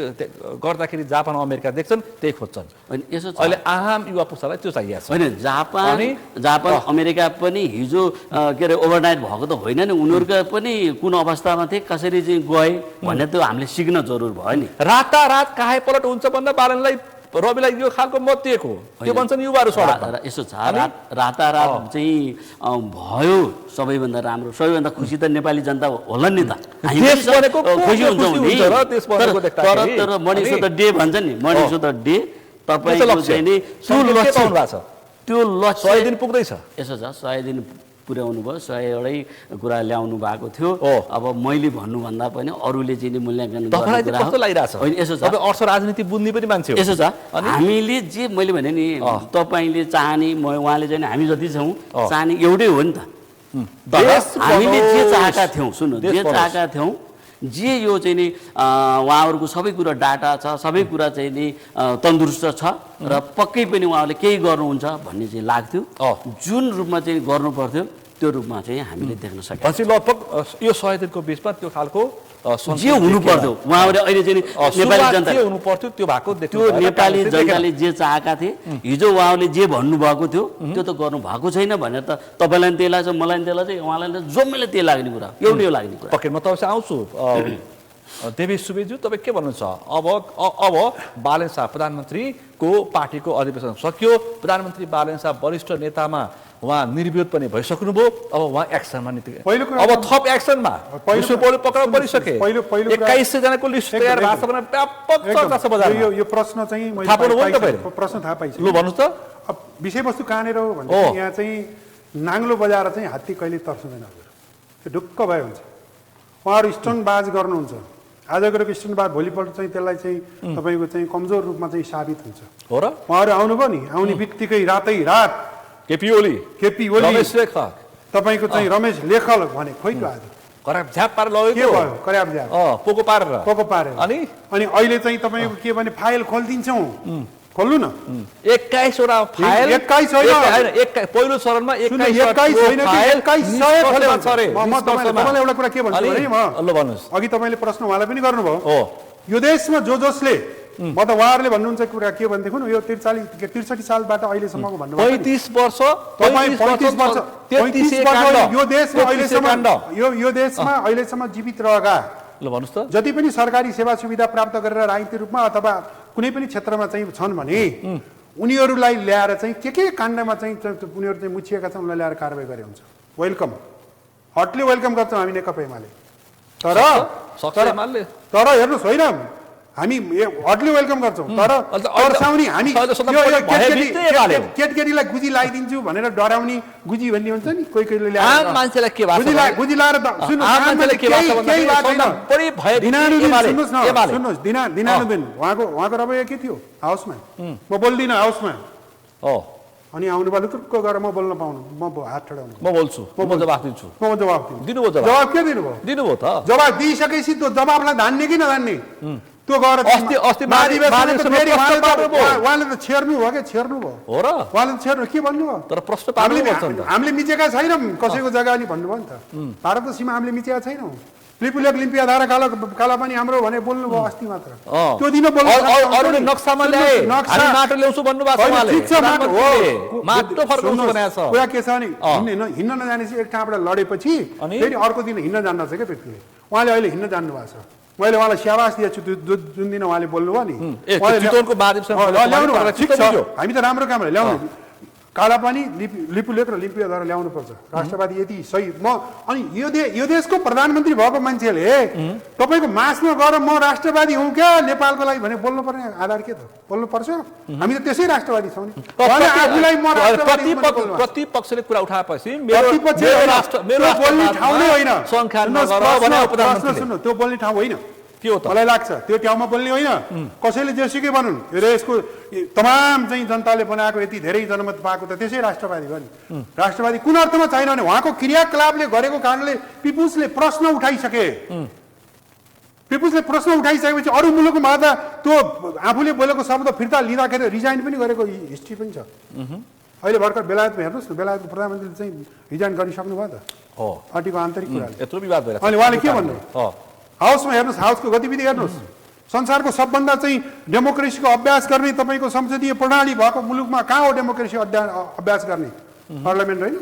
गर्दाखेरि जापान अमेरिका देख्छन् त्यही खोज्छन् होइन यसो छ अहिले आम युवा पुस्तालाई त्यो चाहिएको छ होइन जापान अमेरिका पनि हिजो के अरे ओभरनाइट भएको त होइन नि उनीहरूका पनि कुन अवस्थामा थिए कसरी चाहिँ गए भन्ने त हामीले सिक्न जरुर भयो नि रातारात काहे पलट हुन्छ भन्दा बालनलाई रविलाई यो खालको मत दिएको त्यो भन्छन् युवाहरू सडकमा यसो छ रातारात चाहिँ भयो सबैभन्दा राम्रो सबैभन्दा खुसी त नेपाली जनता होला नि त हामी देश बनेको को खुसी हुन्छौँ खुसी नि हुन्छ र देश बनेको देख्दाखेरि? तर मनिष द डे भन्छ नि मनिष द डे तपाईँको लक्ष्य? चाहिँ नि त्यो सङ्केत के लक्ष्य पाउनु भएको छ? त्यो लक्ष्य 100 दिन पुग्दैछ यसो छ 100 दिन पुर्याउनु भयो 100 कुरा ल्याउनु भएको थियो अब मैले भन्नुभन्दा पनि अरूले चाहिँ नि मूल्याङ्कन तपाईँलाई चाहिँ कस्तो लागिरहेछ होइन यसो छ तपाईँ अर्थ राजनीति बुझ्ने पनि मान्छे हो यसो छ हामीले जे मैले भने नि तपाईँले चाहने उहाँले चाहिँ हामी जति छौँ चाहने एउटै हो नि त हामीले जे चाहेका थियौँ सुन्नु जे चाहेका थियौँ जे यो चाहिँ नि उहाँहरूको सबै कुरा डाटा छ सबै कुरा चाहिँ नि तन्दुरुस्त छ र पक्कै पनि उहाँहरूले केही गर्नुहुन्छ भन्ने चाहिँ लाग्थ्यो जुन रूपमा चाहिँ गर्नु पर्थ्यो त्यो रूपमा चाहिँ हामीले देख्न सक्यौँ भनेपछि लगभग यो 100 दिनको बिचमा त्यो खालको जे हुनु पर्थ्यो उहाँहरूले अहिले चाहिँ नेपाली जनता के हुनु पर्थ्यो त्यो भएको त्यो नेपाली जनताले जे चाहेका थिए हिजो उहाँले जे भन्नुभएको थियो त्यो त गर्नु भएको छैन भनेर त तपाईँलाई पनि त्यही लाग्छ मलाई पनि त्यही लाग्छ उहाँलाई जम्मैले त्यही लाग्ने कुरा एउटै लाग्ने कुरा पक्कै म तपाईँ आउँछु देवी सुवेदज्यू तपाईँ के भन्नुहुन्छ अब बालन शाह प्रधानमन्त्रीको पार्टीको अधिवेशन सकियो प्रधानमन्त्री बालन शाह वरिष्ठ नेतामा उहाँ निर्विरोध पनि भइसक्नुभयो अब उहाँ एक्सनमा अब थप एक्सनमा पक्राउ परिसके 2100 जनाको लिस्ट तयार भएको छ भने व्यापक चर्चा छ बजारमा यो प्रश्न चाहिँ मैले थाहा पाउनुभयो नि तपाईँले? प्रश्न थाहा पाइसकेँ लु भन्नुहोस् त अब विषयवस्तु कहाँनिर हो भने यहाँ चाहिँ नाङ्लो बजाएर चाहिँ हात्ती कहिले तर्सँदैन त्यो ढुक्क भए हुन्छ उहाँहरू स्टोनबाज गर्नुहुन्छ आज गरेको स्टोनबाज भोलिपल्ट चाहिँ त्यसलाई चाहिँ तपाईँको चाहिँ कमजोर रूपमा चाहिँ साबित हुन्छ हो र उहाँहरू आउनुभयो नि आउने बित्तिकै रातै रात केपी ओली रमेश लेखक तपाईँको चाहिँ रमेश लेखक भने खोइ त आज कराब झ्याप पारेर लगेको के भयो कर्याब ज्याप पोको पारेर अनि अहिले चाहिँ तपाईँको के भने फाइल खोलिदिन्छौँ खोल्नु न 21 वटा फाइल 21 होइन पहिलो चरणमा 21 होइन तपाईँलाई एउटा कुरा के भन्छु भने ल भन्नुहोस् अघि तपाईँले प्रश्न उहाँलाई पनि गर्नुभयो यो देशमा जसले म त उहाँहरूले भन्नुहुन्छ कुरा के भनेदेखि यो 63 सालबाट अहिलेसम्मको भन्नु 35 वर्ष यो देशमा अहिलेसम्म जीवित रहेका ल भन्नुहोस् त जति पनि सरकारी सेवा सुविधा प्राप्त गरेर राजनीतिक रूपमा अथवा कुनै पनि क्षेत्रमा चाहिँ छन् भने उनीहरूलाई ल्याएर चाहिँ के काण्डमा चाहिँ उनीहरू चाहिँ मुछिएका छन् उनीहरूलाई ल्याएर कारवाही गरे हुन्छ वेलकम हटली वेलकम गर्छौँ हामी नेकपा एमाले तर हेर्नुहोस् होइन हामी हटली वेलकम गर्छौँ तर तर्साउने हामी केटकेटीलाई गुजी लगाइदिन्छु भनेर डराउने गुजी भन्ने हुन्छ नि कोही कोहीले मान्छेलाई के गुजी लाएर सुन्नुहोस् दिनानुदिन उहाँको रवैया के थियो हाउसमा म बोल्दिनँ हाउसमा अनि आउनु बालु तुक्क गरेर म बोल्न पाउनु म हात ठडाउनु म बोल्छु म जवाफ दिन्छु म जवाफ दिनुभयो जवाब के दिनुभयो त जवाब दिइसकेपछि त्यो जवाबलाई धान्ने कि नधान्ने त्यो गएर अस्ति उहाँले त छेर्नु भयो क्या छेर्नु भयो हो र उहाँले छेर्नु के भन्नुभयो तर प्रश्न हामीले मिचेका छैनौँ कसैको जग्गा नि भन्नुभयो नि त भारतको सीमा हामीले मिचेका छैनौँ लिपुलेक लिम्पियाधारा काला पनि हाम्रो भने बोल्नु भयो अस्ति मात्र त्यो दिन अरूले नक्सामा ल्याए हामी माटो ल्याउँछु भन्नुभएको छ उहाँले माटो फर्काउँछु भनेको छ कुरा के छ भने हिँड्न नजाने चाहिँ एक ठाउँबाट लडेपछि फेरि अर्को दिन हिँड्न जान्न छ क्या व्यक्तिले उहाँले अहिले हिँड्न जान्नु भएको छ मैले उहाँलाई स्याबास दिएको छु जुन दिन उहाँले बोल्नुभयो नि चितवनको महादेवसँग ठिक छ हामी त राम्रो काम ल्याउनु कालापानी लिपुलेक र लिम्पियाद्वारा ल्याउनुपर्छ राष्ट्रवादी यति सही अनि यो देशको प्रधानमन्त्री भएको मान्छेले तपाईँको मासमा गएर म राष्ट्रवादी हुँ क्या नेपालको लागि भने बोल्नु पर्ने आधार के त बोल्नु पर्छ हामी त त्यसै राष्ट्रवादी छौँ नि आफूलाई म प्रतिपक्षले कुरा उठाएपछि बोल्ने ठाउँ नै होइन त्यो बोल्ने ठाउँ होइन मलाई लाग्छ त्यो ठाउँमा बोल्ने होइन कसैले जेसुकै भनुन् यो देशको तमाम चाहिँ जनताले बनाएको यति धेरै जनमत पाएको त त्यसै राष्ट्रवादी हो नि राष्ट्रवादी कुन अर्थमा छैन भने उहाँको क्रियाकलापले गरेको कारणले पिपुल्सले प्रश्न उठाइसके पिपुल्सले प्रश्न उठाइसकेपछि अरू मुलुकमा त त्यो आफूले बोलेको शब्द फिर्ता लिँदाखेरि रिजाइन पनि गरेको हिस्ट्री पनि छ अहिले भर्खर बेलायतमा हेर्नुहोस् न बेलायतको प्रधानमन्त्रीले चाहिँ रिजाइन गरिसक्नु भयो त पार्टीको आन्तरिक कुरा यत्रो विवाद भएर अनि उहाँले के भन्नु हाउसमा हेर्नुहोस् हाउसको गतिविधि हेर्नुहोस् संसारको सबभन्दा चाहिँ डेमोक्रेसीको अभ्यास गर्ने तपाईँको संसदीय प्रणाली भएको मुलुकमा कहाँ हो डेमोक्रेसी अभ्यास गर्ने पार्लियामेन्ट होइन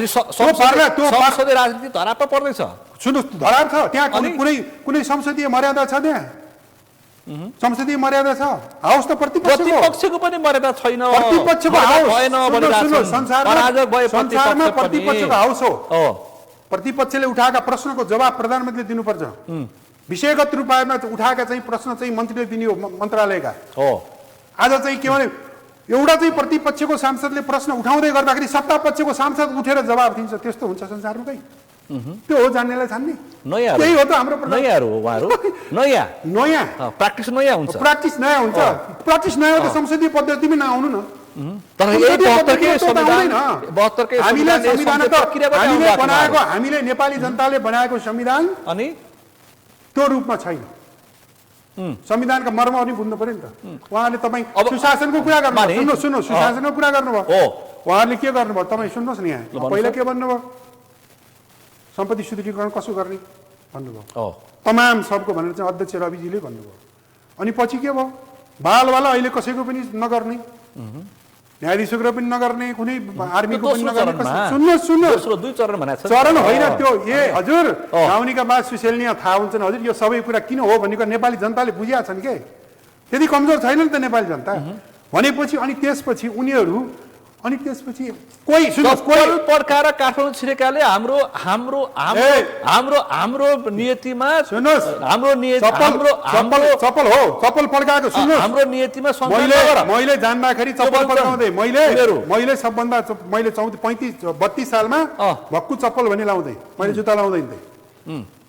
संसदीय राजनीति धराप पर्दैछ सुन्नुहोस् धराप छ त्यहाँ कुनै संसदीय मर्यादा छ त्यहाँ संसदीय मर्यादा छ हाउस त प्रतिपक्षको पनि मर्यादा छैन प्रतिपक्षको हाउस संसारमा प्रतिपक्षको हाउस हो प्रतिपक्षले उठाएका प्रश्नको जवाब प्रधानमन्त्रीले दिनुपर्छ विषयगत रूपमा उठाएका चाहिँ प्रश्न चाहिँ मन्त्रीले दिने हो मन्त्रालयका आज चाहिँ के भने एउटा चाहिँ प्रतिपक्षको सांसदले प्रश्न उठाउँदै गर्दाखेरि सत्तापक्षको सांसद उठेर जवाब दिन्छ त्यस्तो हुन्छ संसारमा कहीँ त्यो हो जान्नेलाई छान्ने त्यही हो त हाम्रो नयाँ प्र्याक्टिस नयाँ हुन्छ प्र्याक्टिस नयाँ हो त संसदीय पद्धतिमै नआउनु न हामीले नेपाली जनताले बनाएको संविधान अनि त्यो रूपमा छैन संविधानका मर्म पनि बुझ्नु पर्यो नि त उहाँले तपाईँ सुशासनको कुरा गर्नु सुन्नु सुशासनको कुरा गर्नुभयो उहाँहरूले के गर्नुभयो तपाईँ सुन्नुहोस् न यहाँ पहिला के भन्नुभयो सम्पत्ति सुदृढीकरण कसो गर्ने भन्नुभयो तमाम सबको भनेर चाहिँ अध्यक्ष रविजीले भन्नुभयो अनि पछि के भयो बालवाला अहिले कसैको पनि नगर्ने न्यायाधीशको पनि नगर्ने कुनै आर्मीको पनि नगर्ने सुन्नुहोस् चरण होइन त्यो हजुर गाउँनीका बाद सुशेल्निया थाहा हुन्छन् हजुर यो सबै कुरा किन हो भन्ने कुरा नेपाली जनताले बुझिया छन् के त्यति कमजोर छैन नि त नेपाली जनता भनेपछि अनि त्यसपछि उनीहरू अनि त्यसपछि कोही पड्काएर काठमाडौँ छिरेकाले हाम्रो हाम्रो हाम्रो हाम्रो नियतिमा सुन्नुहोस् हाम्रो चप्पल हो चप्पल पड्काएको सुन्नुहोस् हाम्रो नियतिमा मैले जान्दाखेरि चप्पल पड्काउँदै मैले सबभन्दा मैले 32 सालमा भक्कु चप्पल भन्ने लाउँदै मैले जुत्ता लाउँदैन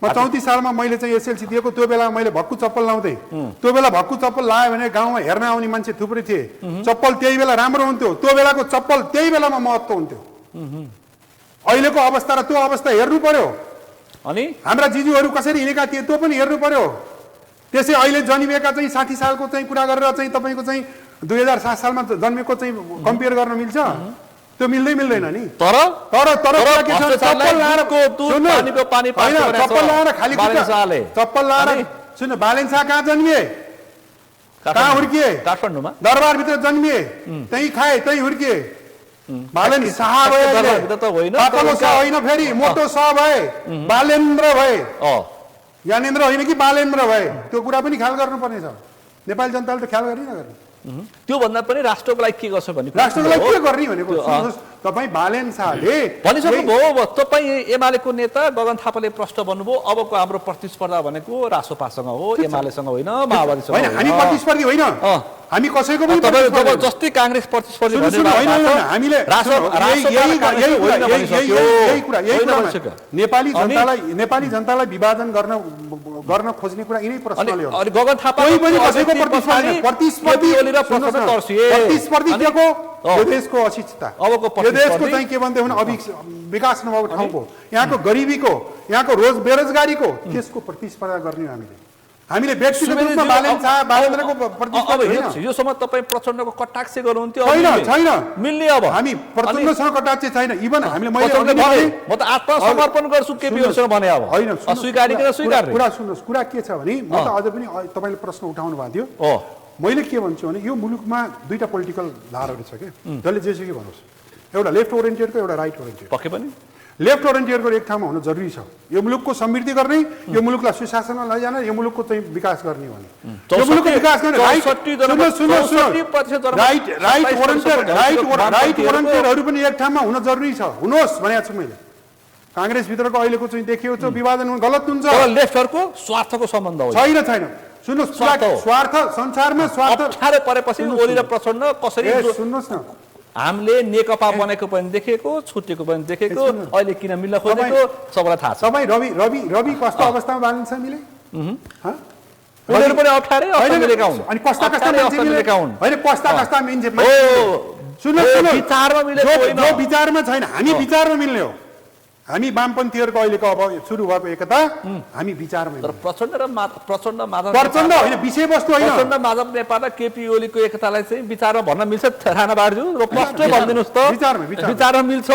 म 34 सालमा मैले चाहिँ एसएलसी दिएको त्यो बेला मैले भक्कु चप्पल लाउँदै त्यो बेला भक्कु चप्पल लायो भने गाउँमा हेर्न आउने मान्छे थुप्रै थिए चप्पल त्यही बेला राम्रो हुन्थ्यो त्यो बेलाको चप्पल त्यही बेलामा महत्त्व हुन्थ्यो अहिलेको अवस्था र त्यो अवस्था हेर्नु पर्यो अनि हाम्रा जिजुहरू कसरी हिँडेका थिए त्यो पनि हेर्नु पर्यो त्यसै अहिले जन्मिएका चाहिँ 60 सालको चाहिँ कुरा गरेर चाहिँ तपाईँको चाहिँ 2007 सालमा जन्मेको चाहिँ कम्पेयर गर्न मिल्छ त्यो मिल्दैन नि तर के छ चप्पल लाएर खाली चप्पल लाएर सुन बालेन्सा कहाँ जन्मिए कहाँ हुर्किए काठमाडौँमा दरबारभित्र जन्मिए त्यही खाए त्यही हुर्किए बालेन शाह होइन फेरि मोटो शाह भए बालेन्द्र भए ज्ञानेन्द्र होइन कि बालेन्द्र भए त्यो कुरा पनि ख्याल गर्नुपर्ने छ नेपाली जनताले त ख्याल गरि नगर्ने त्यो भन्दा पनि राष्ट्रको लागि के गर्छ भन्ने राष्ट्रको लागि के गर्ने भनेको तपाईँ बालेन शाहले भनिसक्नुभयो तपाईँ एमालेको नेता गगन थापाले प्रश्न भन्नुभयो अबको हाम्रो प्रतिस्पर्धा भनेको रासोपासँग हो एमालेसँग होइन माओवादीसँग होइन हामी प्रतिस्पर्धी होइन हामी कसैको पनि जस्तै काङ्ग्रेस प्रतिस्पर्धी नेपाली जनतालाई विभाजन गर्न खोज्ने कुरा यिनै प्रश्नले हो गगन थापा प्रतिस्पर्धी के को यो देशको अशिक्षता यो देशको चाहिँ के भन्दै हुन विकास नभएको ठाउँको यहाँको गरिबीको यहाँको बेरोजगारीको त्यसको प्रतिस्पर्धा गर्ने हामीले व्यक्तिगत रूपमा बालेन्द्रको प्रतिस्पर्धा होइन यो समय तपाईँ प्रचण्डको कटाक्ष गर्नुहुन्थ्यो छैन मिल्ने अब हामी प्रचण्डसँग कटाक्ष छैन इभन हामीले म त आत्मसमर्पण गर्छु केपीसँग भने अब होइन स्वीकार कुरा सुन्नुहोस् कुरा के छ भने म त अझ पनि तपाईँले प्रश्न उठाउनु भएको थियो मैले के भन्छु भने यो मुलुकमा दुईटा पोलिटिकल धाराहरू छ के जसले जेसुकै भन्नुहोस् एउटा लेफ्ट ओरिएन्टेडको एउटा राइट ओरिएन्टेड पक्कै पनि लेफ्ट ओरिएन्टेडको एक ठाउँमा हुनु जरुरी छ। यो मुलुकको समृद्धि गर्ने, यो मुलुकलाई सुशासनमा लैजान, यो मुलुकको चाहिँ विकास गर्ने भने यो मुलुकको विकास गर्ने राइट ओरिएन्टेडहरू पनि एक ठाउँमा हुन जरुरी छ। हुनुहोस् भनेको छु मैले। काङ्ग्रेसभित्रको अहिलेको चाहिँ देखिएको छ विभाजन गलत हुन्छ। लेफ्टहरूको स्वार्थको सम्बन्ध हो। छैन। सुन्नुहोस्, स्वार्थ संसारमा स्वार्थ अप्ठ्यारो परेपछि ओली र प्रचण्ड कसरी सुन्नुहोस् न, हामीले नेकपा बनेको पनि देखेको, छुटेको पनि देखेको, अहिले किन मिल्न खोजेको सबैलाई थाहा छ। तपाईँ रवि कस्तो अवस्थामा बाँधिन्छ मिले? उनीहरू पनि अप्ठ्यारै मिलेका हुन्। अनि कस्ता मान्छे मिलेका हुन्? होइन, कस्ता मान्छे सुन्नुहोस्, जो विचारमा छैन, हामी विचारमा मिल्ने हो। हामी वामपन्थीहरूको अहिलेको अब सुरु भएको एकता हामी विचारमा तर प्रचण्ड माधव होइन, विषयवस्तु होइन। प्रचण्ड माधव नेपाल र केपी ओलीको एकतालाई चाहिँ विचारमा भन्न मिल्छ राणा बारज्यू? र प्रश्नै भनिदिनुहोस् त, विचारमा मिल्छ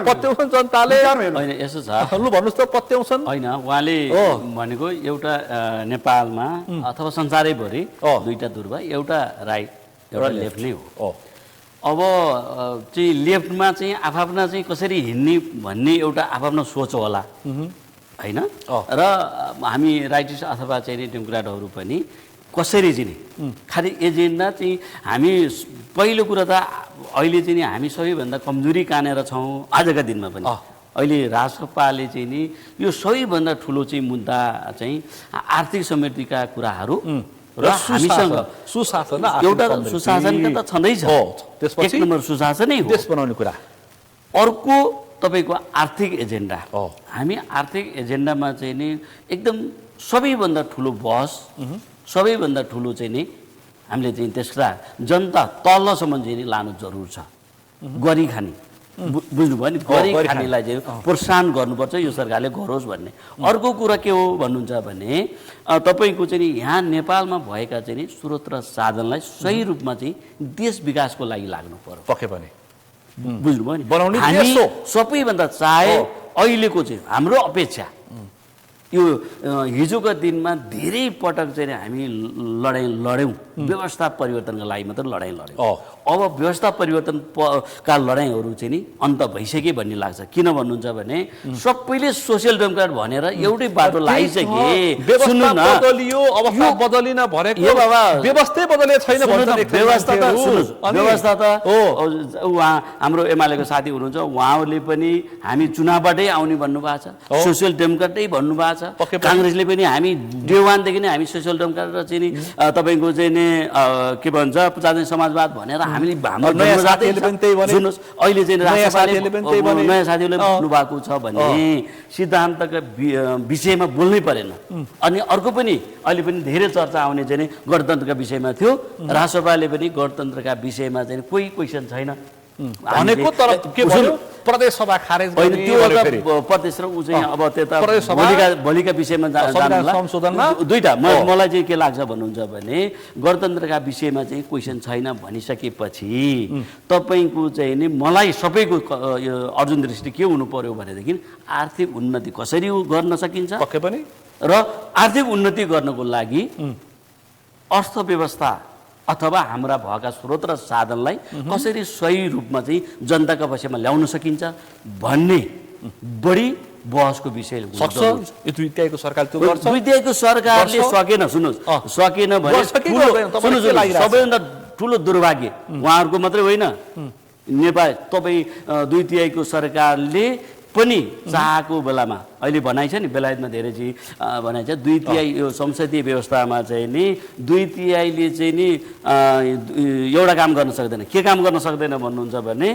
पत्याउँछन् जनताले? होइन, यसो छ, लु भन्नुहोस् त, पत्याउँछन्? होइन, उहाँले भनेको एउटा नेपालमा अथवा संसारैभरि दुईटा ध्रुव, एउटा राइट एउटा लेफ्ट नै हो। अब चाहिँ लेफ्टमा चाहिँ आफ्ना चाहिँ कसरी हिँड्ने भन्ने एउटा आफ्नो सोच होला होइन, र हामी राइटिस्ट अथवा चाहिँ डेमोक्रेटहरू पनि कसरी चाहिँ खालि एजेन्डा चाहिँ हामी पहिलो कुरा त अहिले चाहिँ हामी सबैभन्दा कमजोरी कानेर छौँ आजका दिनमा पनि। अहिले राजसपाले चाहिँ नि यो सबैभन्दा ठुलो चाहिँ मुद्दा चाहिँ आर्थिक समृद्धिका कुराहरू र हामीसँग सुशासन, एउटा सुशासनका त छँदैछ, एक नम्बर सुशासनै हो, देश बनाउने कुरा। अर्को तपाईँको आर्थिक एजेन्डा। हामी आर्थिक एजेन्डामा चाहिँ नि एकदम सबैभन्दा ठुलो बहस, सबैभन्दा ठुलो चाहिँ नि हामीले चाहिँ त्यसका जनता तलसम्म चाहिँ नि लानु जरुर छ। गरी खाने बुझ्नुभयो नि, गरी खानेलाई चाहिँ प्रोत्साहन गर्नुपर्छ, यो सरकारले गरोस् भन्ने। अर्को कुरा के हो भन्नुहुन्छ भने तपाईँको चाहिँ यहाँ नेपालमा भएका चाहिँ नि स्रोत र साधनलाई सही रूपमा चाहिँ देश विकासको लागि लाग्नु पर्यो। पक्कै पनि बुझ्नुभयो नि, हामी सबैभन्दा चाहे अहिलेको चाहिँ हाम्रो अपेक्षा यो हिजोका दिनमा धेरै पटक चाहिँ हामी लडाइँ लड्यौँ, व्यवस्था परिवर्तनका लागि मात्र लडाइँ लड्यौँ। अब व्यवस्था परिवर्तन का लडाइँहरू चाहिँ नि अन्त भइसके भन्ने लाग्छ। किन भन्नुहुन्छ भने सबैले सोसियल डेमोक्रेट भनेर एउटै बाटो लगाइसके। व्यवस्था बदलियो, अवस्था बदलिन भनेको व्यवस्थै बदलेको छैन भन्छ। व्यवस्था त उहाँ हाम्रो एमालेको साथी हुनुहुन्छ, उहाँहरूले पनि हामी चुनावबाटै आउने भन्नुभएको छ, सोसियल डेमोक्रेटै भन्नुभएको छ। काङ्ग्रेसले पनि हामी डे वानदेखि नै हामी सोसियल डेमोक्रेट र चाहिँ नि तपाईँको चाहिँ नि के भन्छ प्रजातान्त्रिक समाजवाद भनेर हामीले नयाँ सुन्नुहोस्, अहिले चाहिँ नयाँ साथीहरूले भन्नु भएको छ भने सिद्धान्तका विषयमा बोल्नै परेन। अनि अर्को पनि अहिले पनि धेरै चर्चा आउने चाहिँ नि गणतन्त्रका विषयमा थियो, राजसभाले पनि गणतन्त्रका विषयमा चाहिँ कोही क्वेसन छैन भनेको। तर के भन्यो, प्रदेश सभा खारेज गर्ने, त्यो प्रदेश र ऊ चाहिँ अब त्यता भोलिका विषयमा संशोधनमा दुईटा मलाई चाहिँ के लाग्छ भन्नुहुन्छ भने गणतन्त्रका विषयमा चाहिँ क्वेसन छैन भनिसकेपछि तपाईँको चाहिँ नि मलाई सबैको अर्जुन दृष्टि के हुनु पर्यो भनेदेखि आर्थिक उन्नति कसरी गर्न सकिन्छ, पक्कै पनि, र आर्थिक उन्नति गर्नको लागि अर्थव्यवस्था अथवा हाम्रा भएका स्रोत र साधनलाई कसरी सही रूपमा चाहिँ जनताका पक्षमा ल्याउन सकिन्छ भन्ने बढी बहसको विषय सक्छ। दुईटाको सरकार त्यो गर्छ, दुईटाको सरकारले सकेन, सुन्नुहोस्, सकेन भने सबैभन्दा ठुलो दुर्भाग्य उहाँहरूको मात्रै होइन, नेपाल तपाईँ दुई तिहाईको सरकारले पनि चाहेको बेलामा अहिले भनाइ छ नि, बेलायतमा धेरै चाहिँ भनाइ छ, दुई तिहाई यो संसदीय व्यवस्थामा चाहिँ नि दुई तिहाईले चाहिँ नि एउटा काम गर्न सक्दैन। के काम गर्न सक्दैन भन्नुहुन्छ भने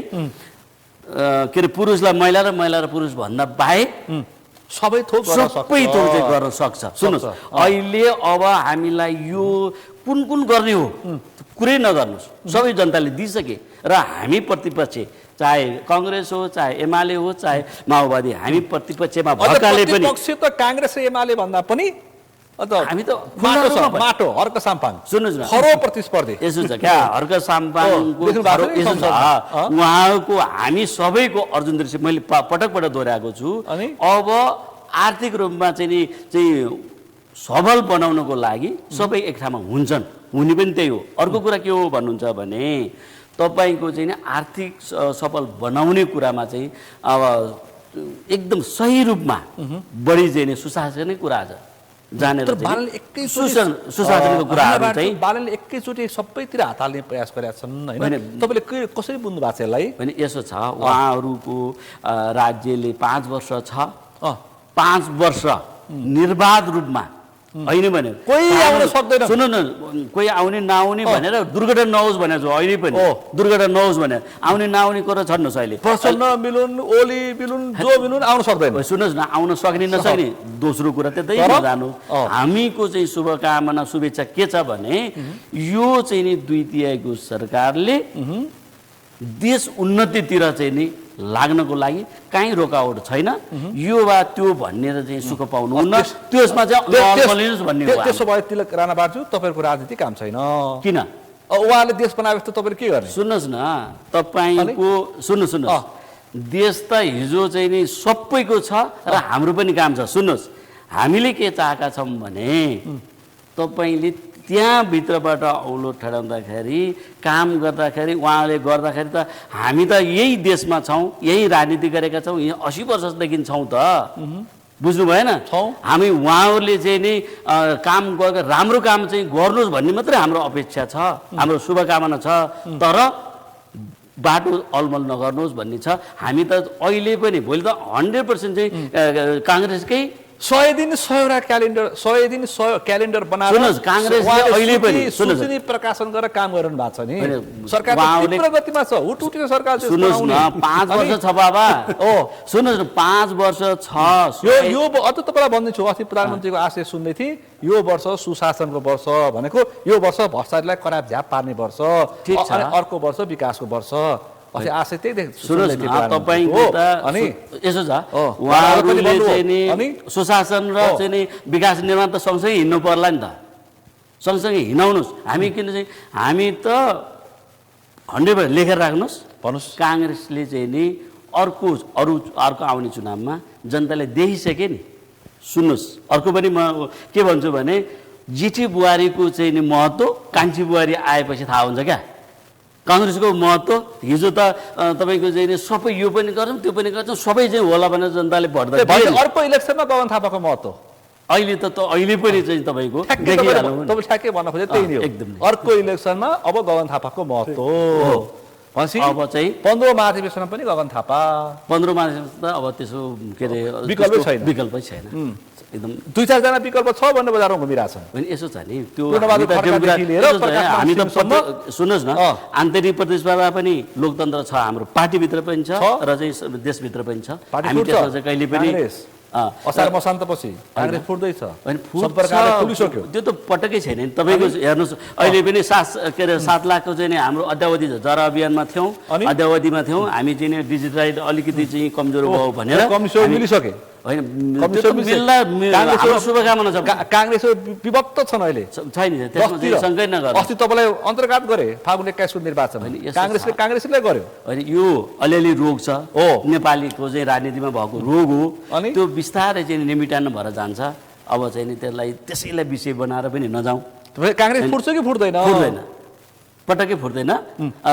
के अरे पुरुषलाई महिला र महिला र पुरुष भन्दा बाहेक सबै थोक चाहिँ गर्न सक्छ। सुन्नुहोस्, अहिले अब हामीलाई यो कुन कुन गर्ने हो कुरै नगर्नुहोस्, सबै जनताले दिइसके र हामी प्रतिपक्ष चाहे काङ्ग्रेस हो, चाहे एमाले हो, चाहे माओवादी, हामी प्रतिपक्षमा भएकाले पनि त काङ्ग्रेस र एमाले भन्दा पनि हामी त माटो हर्क साम्पाङ, सुन्नुहोस् न, खरो प्रतिस्पर्धी यसो छ क्या, हर्क साम्पाङको उहाँको हामी सबैको अर्जुन दृश्य मैले पटक पटक दोहोऱ्याएको छु। अब आर्थिक रूपमा चाहिँ नि चाहिँ सबल बनाउनको लागि सबै एक ठाउँमा हुन्छन्, हुने पनि त्यही हो। अर्को कुरा के हो भन्नुहुन्छ भने तपाईँको चाहिँ नि आर्थिक सफल बनाउने कुरामा चाहिँ अब एकदम सही रूपमा बढी चाहिँ नि सुशासनै कुरा आज जानेर तर चाहिँ बालनले एकैचोटि सुशासनको कुराहरू चाहिँ बालनले एकैचोटि सबैतिर हात हाल्ने प्रयास गरेका छन् होइन तपाईँले कसरी बुझ्नु भएको छ यसलाई भने यसो छ उहाँहरूको राज्यले 5 वर्ष छ 5 वर्ष निर्बाध रूपमा होइन भने कोही आउन सक्दैन सुन्नु न कोही आउने नआउने भनेर दुर्घटना नहोस् भनेर छ अहिले पनि दुर्घटना नहोस् भनेर आउने नआउने कुरा छन् अहिले प्रसन्न मिलुन् ओली मिलुन् जो मिलुन् आउन सक्दैन सुन्नुहोस् न आउन सक्ने नसक्ने दोस्रो कुरा त्यतै जानु हामीको चाहिँ शुभकामना शुभेच्छा के छ भने यो चाहिँ नि 2/3 सरकारले देश उन्नतितिर चाहिँ नि लाग्नको लागि कहीँ रोकावट छैन यो वा त्यो भनेर चाहिँ सुख पाउनुहुन्न त्यसमा चाहिँ नलिनुहोस् भन्ने हो त्यसो भए तिलक राणा बाजु तपाईँको राजनीति काम छैन किन उहाँले देश बनाएपछि त तपाईँले के गर्ने सुन्नुहोस् न तपाईँको सुन्नुहोस् देश त हिजो चाहिँ नि सबैको छ र हाम्रो पनि काम छ सुन्नुहोस् हामीले के चाहेका छौँ भने तपाईँले त्यहाँभित्रबाट औलो ठडाउँदाखेरि काम गर्दाखेरि उहाँले गर्दाखेरि त हामी त यही देशमा छौँ यही राजनीति गरेका छौँ यहाँ 80 वर्षदेखि छौँ त बुझ्नु भएन हामी उहाँहरूले चाहिँ नि काम गरेर राम्रो काम चाहिँ गर्नुहोस् भन्ने मात्रै हाम्रो अपेक्षा छ हाम्रो शुभकामना छ तर बाटो अलमल नगर्नुहोस् भन्ने छ हामी त अहिले पनि भोलि त 100% चाहिँ काङ्ग्रेसकै 100 दिन 100 क्यालेन्डर 100 दिन 100 क्यालेन्डर बनाएर सुन्नुहोस् काङ्ग्रेसले अहिले पनि सूची प्रकाशन गरेर काम गरिरहनु भएको छ नि सरकार तीव्र गतिमा छ उठुटिने सरकार सुन्नुहोस् न 5 वर्ष छ बाबा सुन्नुहोस् न 5 वर्ष छ यो अझ तपाईँलाई भन्दैछु अस्ति प्रधानमन्त्रीको आशय सुन्दै थिएँ यो वर्ष सुशासनको वर्ष भनेको यो वर्ष भ्रष्टाचारलाई कराप झ्याप पार्ने वर्ष अनि अर्को वर्ष विकासको वर्ष अस्ति आशय त्यही सुन्नुहोस् न तपाईँको त अनि यसो छ उहाँहरूले चाहिँ नि सुशासन र चाहिँ नि विकास निर्माण त सँगसँगै हिँड्नु पर्ला नि त सँगसँगै हिँडाउनुहोस् हामी किन चाहिँ हामी त 100% लेखेर राख्नुहोस् भन्नुहोस् काङ्ग्रेसले चाहिँ नि अर्को आउने चुनावमा जनताले देखिसके नि सुन्नुहोस् अर्को पनि म के भन्छु भने जेठी बुहारीको चाहिँ नि महत्त्व कान्छी बुहारी आएपछि थाहा हुन्छ क्या काङ्ग्रेसको महत्त्व हिजो त तपाईँको चाहिँ सबै यो पनि गर्छौँ त्यो पनि गर्छौँ सबै चाहिँ होला भनेर जनताले भोट अर्को इलेक्सनमा गगन थापाको महत्त्व अहिले त अहिले पनि चाहिँ तपाईँको तपाईँ ठ्याक्कै भन्न खोजे त्यही नै हो एकदम अर्को इलेक्सनमा अब गगन थापाको महत्त्व अब चाहिँ 15 महाधिवेशनमा पनि गगन थापा 15 महाधिवेशन त अब त्यसो के अरे विकल्पै छैन एकदम 2-4 जना विकल्प छ भन्ने बजारमा घुमिरहेछन् भने यसो छ नि त्यो हामी त सुन्नुहोस् न आन्तरिक प्रतिस्पर्धा पनि लोकतन्त्र छ हाम्रो पार्टीभित्र पनि छ र चाहिँ देशभित्र पनि छ हामी त्यसमा चाहिँ कहिले पनि असार मसान्तपछि काङ्ग्रेस फुट्दैछ त्यो त पटक्कै छैन नि तपाईँको हेर्नुहोस् अहिले पनि 7 लाखको चाहिँ हाम्रो अद्यावधि जरा अभियानमा थियौँ अद्यावधिमा थियौँ हामी चाहिँ डिजिटलाइज अलिकति चाहिँ कमजोर भयो भनेर कमिसन मिलिसके शुभकामना छ काङ्ग्रेस विभक्त छन् अहिले छैन सँगै नगर अस्ति तपाईँलाई अन्तर्घात गरे फागुन 21 को निर्वाचन काङ्ग्रेसले गर्यो होइन यो अलिअलि रोग छ नेपालीको चाहिँ राजनीतिमा भएको रोग हो अनि त्यो बिस्तारै चाहिँ निमिटान भएर जान्छ अब चाहिँ नि त्यसलाई त्यसैलाई विषय बनाएर पनि नजाउँ काङ्ग्रेस फुट्छ कि फुट्दैन फुट्दैन पटक्कै फुट्दैन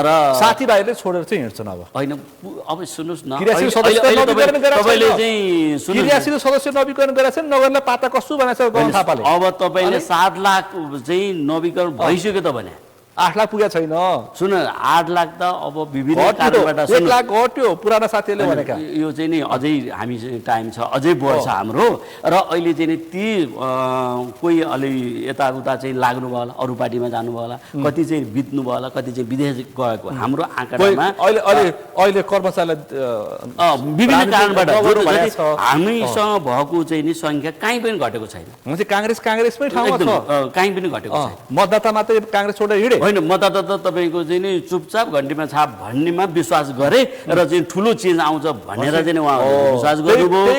र साथीभाइले छोडेर चाहिँ हिँड्छन् अब होइन अब सुन्नुहोस् न तपाईँले चाहिँ सदस्य नवीकरण गरेका छन् नगर्ने पाता कस्तो भनेको छ गगन थापाले अब तपाईँले 7 लाख चाहिँ नवीकरण भइसक्यो त भने 8 लाख पुगेको छैन सुन 8 लाख त अब विभिन्न कारणबाट 1 लाख घट्यो पुराना साथीहरूले भनेका यो चाहिँ नि अझै हामी टाइम छ अझै बढ्छ हाम्रो र अहिले चाहिँ नि ती कोही अलि यताउता चाहिँ लाग्नु भयो होला अरू पार्टीमा जानुभयो होला कति चाहिँ बित्नु भयो होला कति चाहिँ विदेश गएको हाम्रो आँकडामा अहिले कर्मचारीलाई विभिन्न कारणबाट हामीसँग भएको चाहिँ नि संख्या कहीँ पनि घटेको छैन काङ्ग्रेसमै ठाउँमा छ कहीँ पनि घटेको छैन मतदाता मात्रै काङ्ग्रेस छोडेर हिँडे होइन मतदाता तपाईँको चाहिँ नि चुपचाप घन्टीमा छाप भन्नेमा विश्वास गरे र चाहिँ ठुलो चेन्ज आउँछ भनेर चाहिँ उहाँहरूले विश्वास गर्नुभयो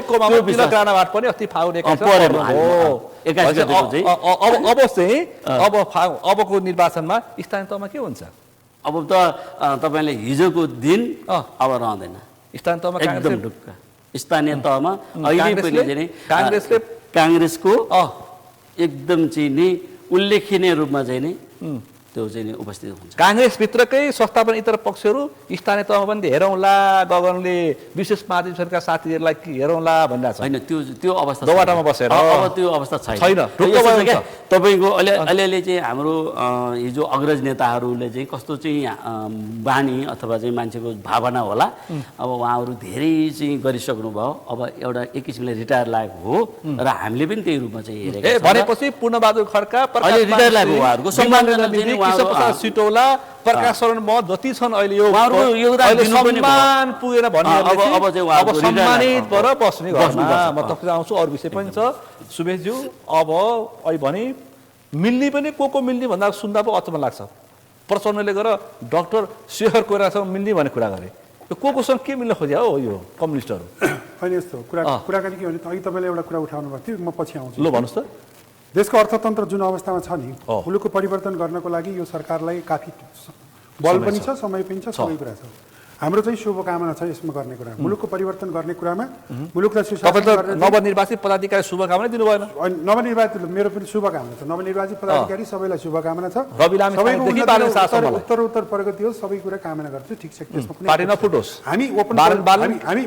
अबको निर्वाचनमा स्थानीय तहमा के हुन्छ अब त तपाईँले हिजोको दिन अब रहँदैन स्थानीय तहमा एकदम ढुक्क स्थानीय तहमा अहिले पनि काङ्ग्रेसको एकदम चाहिँ नि उल्लेखनीय रूपमा चाहिँ नि त्यो चाहिँ नि उपस्थित हुन्छ। काङ्ग्रेसभित्रकै संस्थापन इतर पक्षहरू स्थानीय तहमा पनि हेरौँला, गगनले विशेष महाधिवेशनका साथीहरूलाई के हेरौँला भनिरहेको छ। होइन, त्यो अवस्था दौबाटामा बसेर अब त्यो अवस्था छैन। तपाईँको अलिअलि चाहिँ हाम्रो हिजो अग्रज नेताहरूले चाहिँ कस्तो चाहिँ बानी अथवा चाहिँ मान्छेको भावना होला, अब उहाँहरू धेरै चाहिँ गरिसक्नु भयो, अब एउटा एक किसिमले रिटायर लागेको हो र हामीले पनि त्यही रूपमा चाहिँ हेरेको भनेपछि पूर्णबहादुर खड्का, रिटायर लागेको उहाँहरूको कृष्णप्रसाद सिटौला, प्रकाश शरण म जति छन् अहिले यो सम्मान पुगेर भन्ने अब सम्मानित भएर बस्ने घरमा म तपाईँ आउँछु। अरू विषय पनि छ सुमेशज्यू। अब अहिले भने मिल्ने पनि को मिल्ने भन्दा सुन्दा पो अचम्म लाग्छ। प्रचण्डले गएर डाक्टर शेखर कोइरालासँग मिल्ने भन्ने कुरा गरे, यो कोसँग के मिल्न खोज्या हो यो कम्युनिस्टहरू? होइन, यस्तो कुराकानी के भने अघि तपाईँले एउटा कुरा उठाउनु भएको थियो, म पछि आउँछु। ल भन्नुहोस् त। देशको अर्थतन्त्र जुन अवस्थामा छ नि, मुलुकको परिवर्तन गर्नको लागि यो सरकारलाई काफी बल पनि छ, समय पनि छ, सबै कुरा छ। हाम्रो चाहिँ शुभकामना छ यसमा गर्ने कुरा, मुलुकको परिवर्तन गर्ने कुरामा, मुलुकलाई सुशासन गर्ने। नवनिर्वाचित पदाधिकारी शुभकामना दिनु भएन? नवनिर्वाचित मेरो पनि शुभकामना छ, नवनिर्वाचित पदाधिकारी सबैलाई शुभकामना छ। सबैको उत्तर प्रगति होस्, सबै कुरा कामना गर्छु। ठिक छ, त्यसमा कुनै पार्टी नफुटोस्। हामी ओपन हामी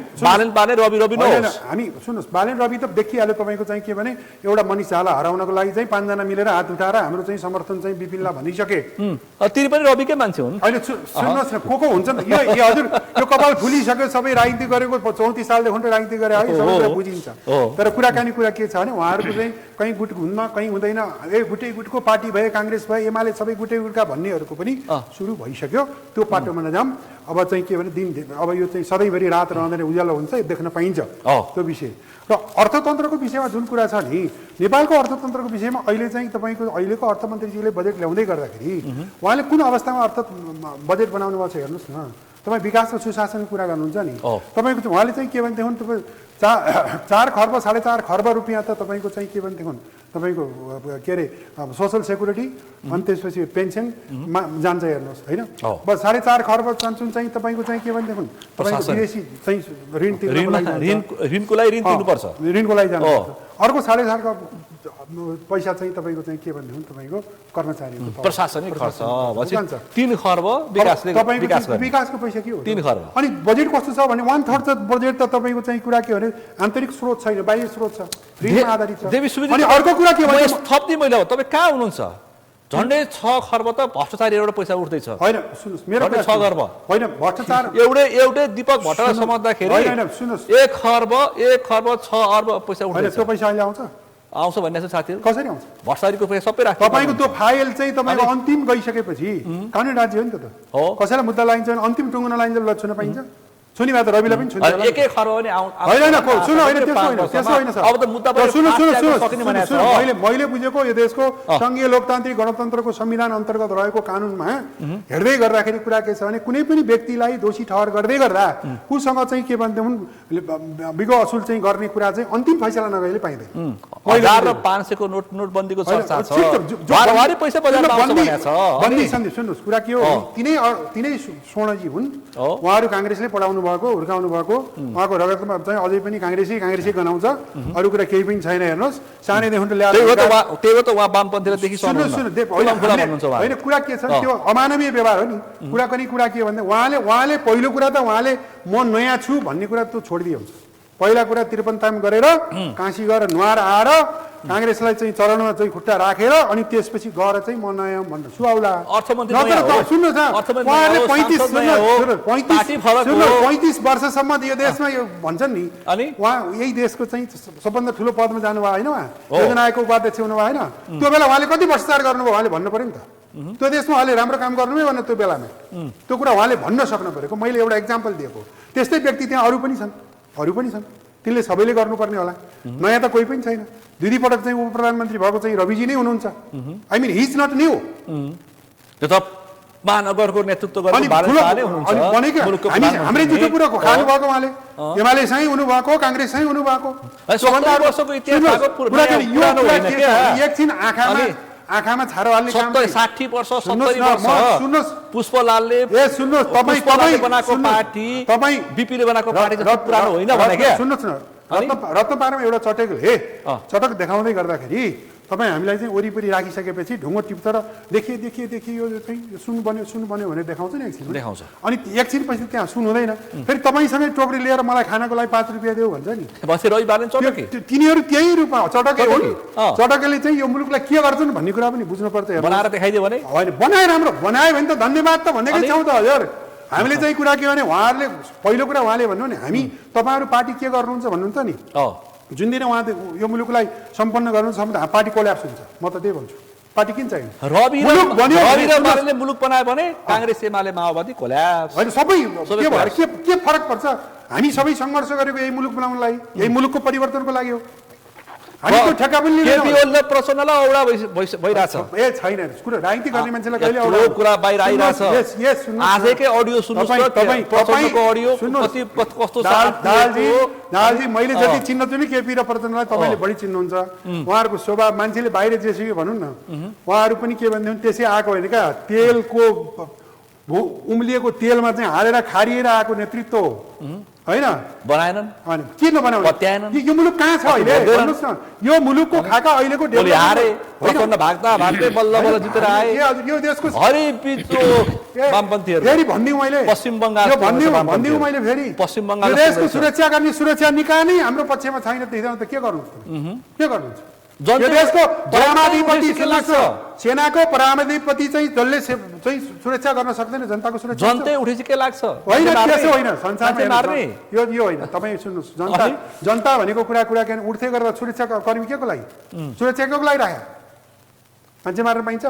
सुन्नुहोस्, बालेन रवि त देखिहाल्यो तपाईँको चाहिँ के भने एउटा मनिष झाला हराउनको लागि चाहिँ 5 जना मिलेर हात उठाएर हाम्रो चाहिँ समर्थन चाहिँ विपिनलाई भनिसके। तिनी पनि रविकै मान्छे हुन्। होइन सुन्नुहोस् न, को हुन्छ नि यो हजुर, यो कपाल फुलिसक्यो, सबै राजनीति गरेको 34 सालदेखि राजनीति गरे है, सबै कुरा बुझिन्छ। तर कुराकानी कुरा के छ भने उहाँहरूको चाहिँ कहीँ गुट हुन्न, कहीँ हुँदैन, गुटे गुटको पार्टी भए, काङ्ग्रेस भए, एमाले सबै गुटे गुटका भन्नेहरूको पनि सुरु भइसक्यो। त्यो पाटोमा नजाम। अब चाहिँ के भने अब यो चाहिँ सधैँभरि रात रहँदैन, उज्यालो हुन्छ, देख्न पाइन्छ त्यो विषय। र अर्थतन्त्रको विषयमा जुन कुरा छ नि, नेपालको अर्थतन्त्रको विषयमा अहिले चाहिँ तपाईँको अहिलेको अर्थमन्त्रीजीले बजेट ल्याउँदै गर्दाखेरि उहाँले कुन अवस्थामा बजेट बनाउनु भएको छ हेर्नुहोस् न। तपाईँ विकास र सुशासनको कुरा गर्नुहुन्छ नि, तपाईँको उहाँले चाहिँ के भनेदेखि तपाईँ 4 खर्ब 4.5 खर्ब रुपियाँ त तपाईँको चाहिँ के भनेदेखि तपाईँको के अरे सोसल सेक्युरिटी अनि त्यसपछि पेन्सनमा जान्छ हेर्नुहोस् होइन। बस 4.5 खर्ब जुन चाहिँ तपाईँको चाहिँ के भनेदेखि तपाईँको विदेशी चाहिँ ऋणको लागि जान्छ। अर्को 4.5 पैसा चाहिँ तपाईँको चाहिँ के भनेदेखि तपाईँको कर्मचारीको प्रशासनिक खर्च 3 खर्ब विकासको पैसा के हो 3 खर्ब। अनि बजेट कस्तो छ भने 1/3 बजेट त तपाईँको चाहिँ कुरा के भने आन्तरिक स्रोत छैन, बाह्य स्रोत छ, ऋणमा आधारित छ। अनि अर्को कुरा के भने थप्ने मैले हो, तपाईँ कहाँ हुनुहुन्छ? झन्डै 6 खर्ब त भ्रष्टाचारीबाट पैसा उठ्दैछ। होइन सुन्नुहोस्, मेरो 6 खर्ब होइन भ्रष्टाचार एउटै दीपक भट्टराई समात्दाखेरि 1 खर्ब 6 अर्ब पैसा उठ्दैछ। त्यो पैसा अहिले आउँछ भन्ने छ साथीहरू। कसरी आउँछ? भ्रष्टाचारीको पैसा सबै राख्छ। तपाईँको त्यो फाइल चाहिँ तपाईँको अन्तिम गइसकेपछि कानुनी राज्य हो नि त। कसैलाई मुद्दा लाइन्छ भने अन्तिम टुङ्गो लाइन्छ, छुन पाइन्छ। छुनी भए त रविलाई पनि छुन्छ। 1 खर्ब पनि होइन सुन, होइन त्यसो होइन अब त मुद्दा मैले बुझेको यो देशको संघीय लोकतान्त्रिक गणतन्त्रको संविधान अन्तर्गत रहेको कानुनमा हेर्दै गर्दाखेरि कुरा के छ भने कुनै पनि व्यक्तिलाई दोषी ठहर गर्दै गर्दा उसँग चाहिँ के भन्दै हुन् बिगो असुल चाहिँ गर्ने कुरा चाहिँ अन्तिम फैसला नगएले पाइँदैन। 1000 र 500 को नोटबन्दीको चर्चा छ, वारवारी पैसा बजारमा आउँछ भनेको छ। बन्दी सन्देश सुन्नुहोस्, कुरा के हो, तिनै स्वर्णजी हुन्, उहाँहरू काङ्ग्रेसले पढाउनु भएको, हुर्काउनु भएको, उहाँको रगतमा चाहिँ अझै पनि काङ्ग्रेसै गनाउँछ, अरू कुरा केही पनि छैन। हेर्नुहोस् सानैदेखि ल्याएर त्यही हो त उहाँ वामपन्थीदेखि होइन कुरा के छ त्यो अमानवीय व्यवहार हो नि। कुरा के भन्दा उहाँले पहिलो कुरा त उहाँले म नयाँ छु भन्ने कुरा त छोडिदिए हुन्छ। पहिला कुरा त्रिपन्ताम गरेर काँसी गएर नुहार आएर काङ्ग्रेसलाई चाहिँ चरणमा चाहिँ खुट्टा राखेर अनि त्यसपछि गएर चाहिँ म नयाँ भन्नु सुहाउला। सुन्नुहोस् 35 वर्षसम्म यो देशमा यो भन्छन् नि, उहाँ यही देशको चाहिँ सबभन्दा ठुलो पदमा जानुभयो होइन, उहाँ योजना आयोगको उपाध्यक्ष हुनुभयो होइन। त्यो बेला उहाँले कति भ्रष्टाचार गर्नुभयो उहाँले भन्नु पऱ्यो नि त। त्यो देशमा उहाँले राम्रो काम गर्नुभयो भने त्यो बेलामा त्यो कुरा उहाँले भन्न सक्नु परेको। मैले एउटा इक्जाम्पल दिएको, त्यस्तै व्यक्ति त्यहाँ अरू पनि छन्। तिनले सबैले गर्नुपर्ने होला, नयाँ त कोही पनि छैन। 2 पटक चाहिँ उप प्रधानमन्त्री भएको चाहिँ रविजी नै हुनुहुन्छ। I mean he is not new. त्यो त महानगरको नेतृत्व गर्ने हाम्रै दुईटा कुरा खानु भएको उहाँले, एमाले सँगै हुनुभएको, काङ्ग्रेस सँगै हुनुभएको। एकछिन आँखामा छारो हाल्ने 60 वर्ष 70 वर्ष पुष्पलालले सुन्नुहोस् बनाएको पार्टी तपाईँ बिपीले बनाएको पार्टी पुरानो होइन भने के सुन्नुहोस् न, रत्नपारमा एउटा चटक देखाउँदै गर्दाखेरि तपाईँ हामीलाई चाहिँ वरिपरि राखिसकेपछि ढुङ्गो टिप्छ र देखिए यो चाहिँ सुन बन्यो भनेर देखाउँछ नि एकछिन देखाउँछ। अनि एकछिन पछि त्यहाँ सुन हुँदैन फेरि तपाईँसँगै टोकरी लिएर मलाई खानको लागि 5 रुपियाँ देऊ भन्छ नि बसेर रविबार चटके तिनीहरू त्यही रूपमा चटके हो अँ। चटकेले चाहिँ यो मुलुकलाई के गर्छन् भन्ने कुरा पनि बुझ्नुपर्छ हेर्नु। बनाएर देखाइदियो भने होइन बनाए राम्रो बनायो भने त धन्यवाद त भनेकै छौँ त हजुर हामीले चाहिँ कुरा के भने उहाँहरूले पहिलो कुरा उहाँले भन्नु नि हामी तपाईँहरू पार्टी के गर्नुहुन्छ भन्नुहुन्छ नि जुन दिन उहाँ यो मुलुकलाई सम्पन्न गर्नुहुन्छ पार्टी कोल्याप्स हुन्छ म त त्यही भन्छु पार्टी किन चाहिन्छ रवि मुलुक बन्यो रवि र भने मालेले मुलुक बनायो भने काङ्ग्रेस एमाले माओवादी कोल्याप्स होइन सबै के भएर के फरक पर्छ हामी सबै सङ्घर्ष गरेको यही मुलुक बनाउनलाई यही मुलुकको परिवर्तनको लागि हो हामी त्यो ठेक्का पनि लिँदैनौँ। केपी ओली र प्रचण्डलाई औडा भइरहेछ ए छैन कुरा राजनीति गर्ने मान्छेलाई कहिले यत्रो कुरा बाहिर आइरहेछ सुन्नुहोस् न। आजकै अडियो सुन्नुहोस् तपाईँ- न प्रचण्डको अडियो सुन्नुहोस्। कस्तो दालजी मैले जति चिन्न छु नि केपी र प्रचण्डलाई तपाईँले बढी चिन्नुहुन्छ उहाँहरूको स्वभाव मान्छेले बाहिर जेसुकै भनौँ न उहाँहरू पनि के भन्दै त्यसै आएको होइन क्या तेलको उम्लिएको तेलमा चाहिँ हालेर खारिएर आएको नेतृत्व हो होइन बनाएनन् होइन के नबनाउने पत्याएनन्। यो मुलुक कहाँ छ अहिले भन्नुहोस् न यो मुलुकको खाका अहिलेको भोलि हारे प्रचण्ड भाग्दै बल्ल बल्ल जितेर आए यो देशको हरिपिचो वामपन्थीहरू फेरि भनिदिउँ मैले पश्चिम बङ्गाल यो भनिदिउँ मैले फेरि पश्चिम बङ्गाल यो देशको सुरक्षा गर्ने सुरक्षा निकाय नै हाम्रो पक्षमा छैन त्यसमा त के गर्नुहुन्छ के गर्नुहुन्छ यो देशको परमाधिपति सेनाको परमाधिपति चाहिँ जसले चाहिँ सुरक्षा गर्न सक्दैन जनताको सुरक्षा जनतै उठेपछि के लाग्छ होइन त्यसो होइन संसारमा मार्ने यो होइन तपाईँ सुन्नुहोस् जनता भनेको कुरा के उठ्दै गर्दा सुरक्षा कर्मी के को लागि सुरक्षा के को लागि राख्यो मान्छे मार्न पाइन्छ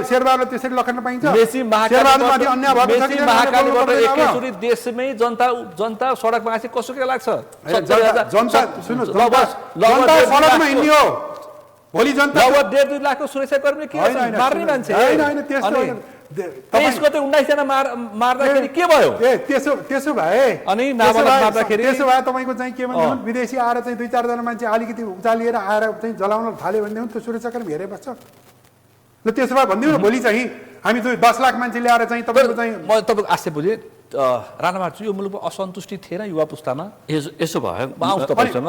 शेरबहादुरले त्यसरी लखन्न पाइन्छ शेरबहादुरमाथि अन्याय भएको छ कि महाकालीबाट एकैचोटि देशमै जनता सडकमा आएपछि कसो के लाग्छ जनता सुन्नुहोस् जनता सडकमा हिँड्ने हो भोलि जनता 1.5 लाखको सुरक्षाकर्मीले के मार्ने मान्छे होइन त्यस्तो होइन 23 गते 19 जना मार्दाखेरि के भयो त्यसो भए अनि नाबालक मार्दाखेरि त्यसो भए तपाईँको चाहिँ के भन्नु विदेशी आएर चाहिँ 2-4 जना मान्छे अलिकति उचालिएर आएर चाहिँ जलाउन थाल्यो भनेदेखि त्यो सुरक्षाकर्मी हेरे बस्छ ल त्यसो भए भनिदिउँ न भोलि चाहिँ हामी 10 लाख मान्छे ल्याएर चाहिँ तपाईँको चाहिँ म तपाईँको आशय बुझेँ राणा मार्छु यो मुलुकमा असन्तुष्टि थिएन युवा पुस्तामा यसो भयो आउँछ तपाईँसँग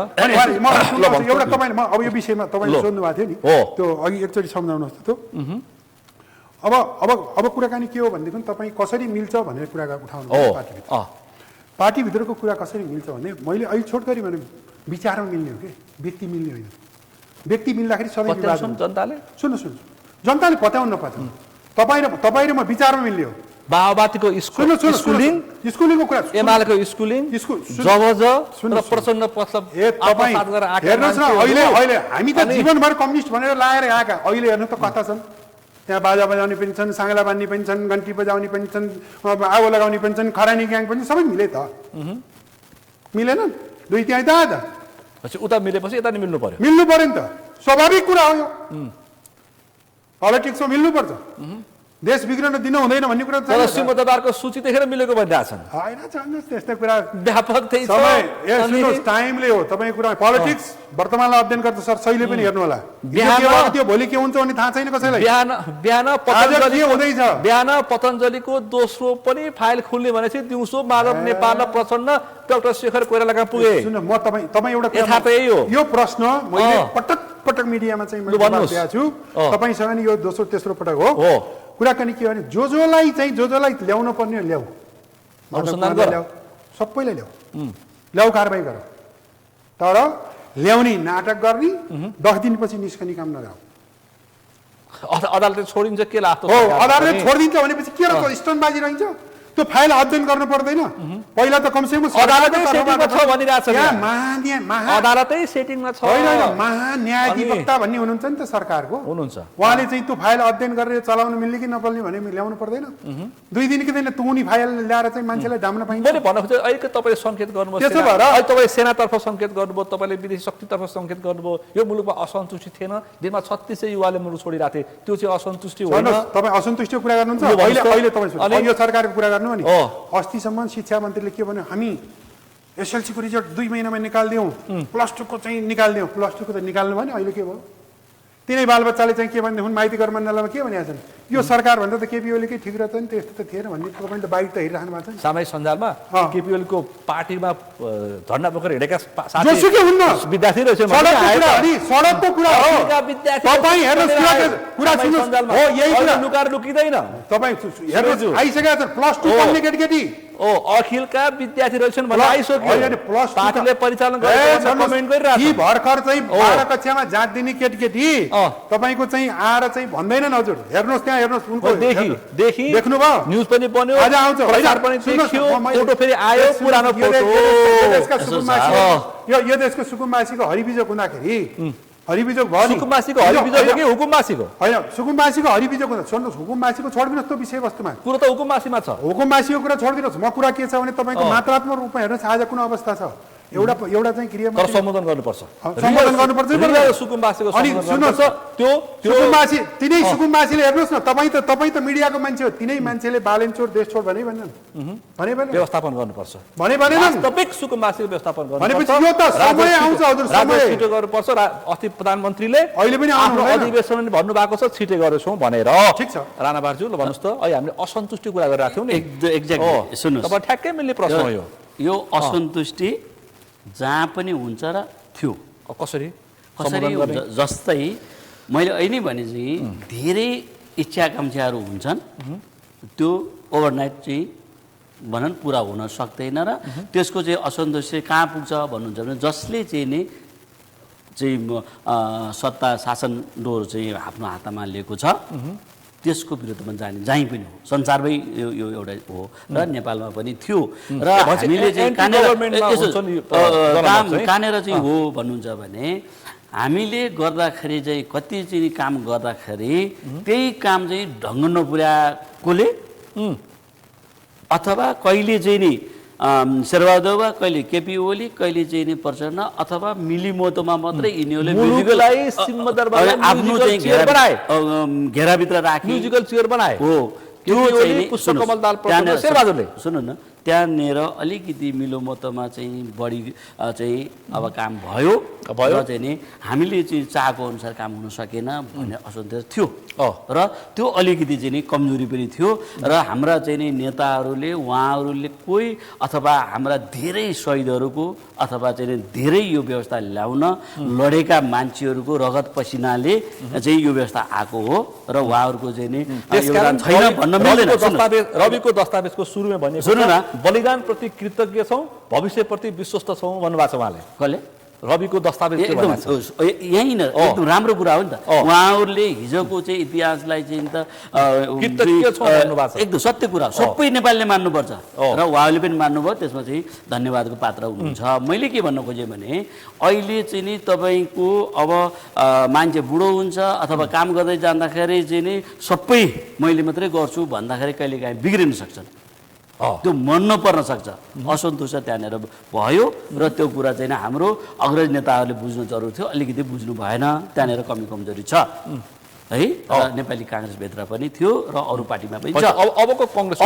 एउटा तपाईँले म अब यो विषयमा तपाईँले सोध्नु भएको थियो नि त्यो अघि एकचोटि सम्झाउनुहोस् त त्यो अब कुराकानी के हो भनेदेखि तपाईँ कसरी मिल्छ भनेर कुरा उठाउनु पार्टीभित्रको कुरा कसरी मिल्छ भने मैले अहिले छोट गरी भने विचारमा मिल्ने हो कि व्यक्ति मिल्ने होइन व्यक्ति मिल्दाखेरि सधैँ जनताले सुन्नु जनताले पत्याउनु नपत्याउनु तपाईँ र म विचारमा मिल्ने हो माओवादीको स्कुलिङको कुरा एमालेको स्कुलिङ जबज र प्रचण्ड हेर्नुहोस् न अहिले हामी त जीवनभर कम्युनिस्ट भनेर लाएर आएका अहिले हेर्नु त कथा छन् त्यहाँ बाजा बजाउने पनि छन् साङ्ला बान्ने पनि छन् घन्टी बजाउने पनि छन् आगो लगाउने पनि छन् खरानी ग्याङ पनि सबै मिले त मिलेन दुई त्यहाँ त उता मिलेपछि यता नि मिल्नु पर्यो नि त स्वाभाविक कुरा हो यो पोलिटिक्समा मिल्नुपर्छ देश बिग्रन दिन हुँदैन भन्ने कुरा तर सिमतदारको सूची देखेर मिलेको भनिरहेछन् होइन जान्नुहोस् त्यस्तो कुरा व्यापक त्यही छ टाइमले हो तपाईँ कुरा पोलिटिक्स वर्तमानलाई अध्ययन गर्दा सर शैली पनि हेर्नु होला त्यो भोलि के हुन्छ भन्ने थाहा छैन कसैलाई बिहान पतञ्जलिको दोस्रो पनि फाइल खुल्ने भनेपछि दिउँसो माधव नेपाल र प्रचण्ड डाक्टर शेखर कोइरालाका पुगे सुन म तपाईँ एउटा यथार्थ यही हो यो प्रश्न मैले पटक मिडियामा चाहिँ मैले दिएको छु तपाईसँग नि यो दोस्रो तेस्रो पटक हो कुराकानी के भने जोलाई ल्याउनु पर्ने ल्याऊ सबैलाई ल्याऊ कारबाही गर तर ल्याउने नाटक गर्ने 10 दिनपछि निस्कने काम नगाऊ अदालतले छोडिन्छ के लाग्छ अदालतले छोडिदिन्छ भनेपछि के रह्यो स्टनबाजी रहन्छ त्यो फाइल अध्ययन गर्नु पर्दैन पहिला त कमसेकम अदालतै सेटिङमा छ भनिरहेछ अदालतै सेटिङमा छ होइन महान्यायाधिवक्ता भन्ने हुनुहुन्छ नि त सरकारको हुनुहुन्छ उहाँले चाहिँ त्यो फाइल अध्ययन गरेर चलाउन मिल्ने कि नपर्ने भने ल्याउनु पर्दैन 2 दिनको दिन तुनी फाइल ल्याएर चाहिँ मान्छेलाई डाम्न पाइन्छ मैले भन्न खोजेँ अहिले तपाईँले सङ्केत गर्नुभयो त्यसो भएर अहिले तपाईँ सेनातर्फ सङ्केत गर्नुभयो तपाईँले विदेशी शक्तितर्फ सङ्केत गर्नुभयो यो मुलुकमा असन्तुष्टि थिएन दिनमा 36 युवाले मुलुक छोडिरहेको थिए त्यो चाहिँ असन्तुष्टि होइन तपाईँ असन्तुष्टिको कुरा गर्नुहुन्छ अहिले तपाईँ यो सरकारको कुरा गर्नु नि अस्तिसम्म शिक्षा मन्त्रीले के भन्यो हामी एसएलसीको रिजल्ट 2 महिनामा निकाल्दियौँ +2 को चाहिँ निकाल्दियौँ +2 को त निकाल्नु भने अहिले के भयो तिनै बालबच्चाले चाहिँ के भनेदेखि माइती घर मण्डलमा के भनेका छन् यो सरकारभन्दा त केपी ओलीकै ठिक रहेछ नि, त्यस्तो त थिएन भन्ने तपाईँ त बाइक त हेरिराख्नु भएको छ नि। सामाजिक सञ्जालमा केपी ओलीको पार्टीमा झन्डा बोकेर हिँडेका जोसुकै हुन्न विद्यार्थी रहेछ सडकको कुरा हो। तपाईँ हेर्नुहोस् कुरा सुन्नुहोस्, हो यही कुरा लुकाएर लुकिँदैन। तपाईँ हेर्नुहोस् आइसकेका छ +2 पढ्ने केटी अखिलका विद्यार्थी रहेछन् भनेर आइसक्यो। पार्टीले परिचालन गरेको कमेन्ट गरिरहेको कि भर्खर चाहिँ 12 कक्षामा जाँच दिने केटी तपाईँको चाहिँ आएर चाहिँ भन्दैनन् हजुर। हेर्नुहोस् त्यहाँ हेर्नुहोस् उनको देखि देख्नुभयो, न्युज पनि बन्यो, आज आउँछ प्रचार पनि देखियो, फोटो फेरि आयो, पुरानो फोटो। यो देशको सुकुम्बासीको हरिबिजोग हुँदाखेरि हरिबिजोग भयो नि। सुकुम्बासीको हरिबिजोग हो कि हुकुमबासीको? होइन सुकुम्बासीको हरिबिजोग हुँदा छोड्नुहोस्, हुकुमबासीको छोडिदिनुहोस् त्यो विषयवस्तुमा। कुरो त हुकुमबासीमा छ। हुकुमबासीको कुरा छोडिदिनुहोस्। म कुरा के छ भने तपाईँको मात्रात्मक रूपमा हेर्नुहोस् आज कुन अवस्था छ। एउटा चाहिँ क्रिया तर सम्बोधन गर्नुपर्छ, सम्बोधन गर्नुपर्छ। सुकुम्बासीको अनि सुन्नुहोस् त्यो सुकुम्बासी तिनै सुकुम्बासीले हेर्नुहोस् न, तपाईँ त मिडियाको मान्छे हो, तिनै मान्छेले बालेन चोर देश छोड भने भन्दैन, व्यवस्थापन गर्नुपर्छ भने वास्तविक सुकुम्बासीको व्यवस्थापन भनेपछि यो त समय आउँछ हजुर, समय छिटो गर्नुपर्छ। अस्ति प्रधानमन्त्रीले अहिले पनि आफ्नो अधिवेशन भन्नु भएको छ छिटै गरेछौँ भनेर। ठिक छ राणा बार्जु ल भन्नुहोस् त, अहिले हामीले असन्तुष्टि कुरा गरिरहेको थियौँ नि। एक्ज्याक्टली सुन्नुहोस्, तपाईँ ठ्याक्कै मिल्ने प्रश्न हो यो असन्तुष्टि जहाँ पनि हुन्छ र थियो। कसरी हुन्छ जस्तै मैले अहिले भने चाहिँ धेरै इच्छाकाङ्क्षाहरू हुन्छन्, त्यो ओभरनाइट चाहिँ भनौँ पुरा हुन सक्दैन र त्यसको चाहिँ असन्तुष्टि कहाँ पुग्छ भन्नुहुन्छ भने जसले चाहिँ नि सत्ता शासन डोर चाहिँ आफ्नो हातमा लिएको छ त्यसको विरुद्धमा जाने जहीँ पनि हो, संसारमै यो एउटा हो र नेपालमा पनि थियो। र हामीले चाहिँ कानेर चाहिँ हो भन्नुहुन्छ भने हामीले गर्दाखेरि चाहिँ कति चाहिँ काम गर्दाखेरि त्यही काम चाहिँ ढङ्ग नपुर्याएकोले अथवा कहिले चाहिँ नि शेरबहादुर वा कहिले केपी ओली कहिले चाहिँ नि प्रचण्ड अथवा मिलिमोतोमा मात्रै यिनीहरूले आफ्नो चाहिँ घेराभित्र राखी म्युजिकल चेयर बनाए हो। त्यो चाहिँ सुन्नु न, त्यहाँनिर अलिकति मिलोमतोमा चाहिँ बढी चाहिँ अब काम भयो चाहिँ नि हामीले चाहिँ चाहेको अनुसार काम हुन सकेन भन्ने असन्तोष थियो र त्यो अलिकति चाहिँ नि कमजोरी पनि थियो। र हाम्रा चाहिँ नि नेताहरूले उहाँहरूले कोही अथवा हाम्रा धेरै शहीदहरूको अथवा चाहिँ धेरै यो व्यवस्था ल्याउन लडेका मान्छेहरूको रगत पसिनाले चाहिँ यो व्यवस्था आएको हो र उहाँहरूको चाहिँ नि छैन भन्न मिल्दैन। रविको दस्तावेजको सुरुमा भने सुन्नु न, बलिदान प्रति कृतज्ञ छौँ, भविष्यप्रति विश्वस्त छौँ भन्नुभएको छ उहाँले। कसले? रविको दस्तावेज यही न एकदम राम्रो कुरा हो नि त। उहाँहरूले हिजोको चाहिँ इतिहासलाई चाहिँ त एकदम सत्य कुरा सबै नेपालीले मान्नुपर्छ र उहाँले पनि मान्नुभयो, त्यसमा चाहिँ धन्यवादको पात्र हुनुहुन्छ। मैले के भन्न खोजेँ भने अहिले चाहिँ नि तपाईँको अब मान्छे बुढो हुन्छ अथवा काम गर्दै जाँदाखेरि चाहिँ नि सबै मैले मात्रै गर्छु भन्दाखेरि कहिलेकाहीँ बिग्रिन सक्छन्, त्यो मन नपर्न सक्छ, असन्तोष त्यहाँनिर भयो र त्यो कुरा चाहिँ हाम्रो अग्रज नेताहरूले बुझ्नु जरुरी थियो, अलिकति बुझ्नु भएन, त्यहाँनिर कमी कमजोरी छ है। नेपाली काङ्ग्रेसभित्र पनि थियो र अरू पार्टीमा पनि छ। अबको कङ्ग्रेस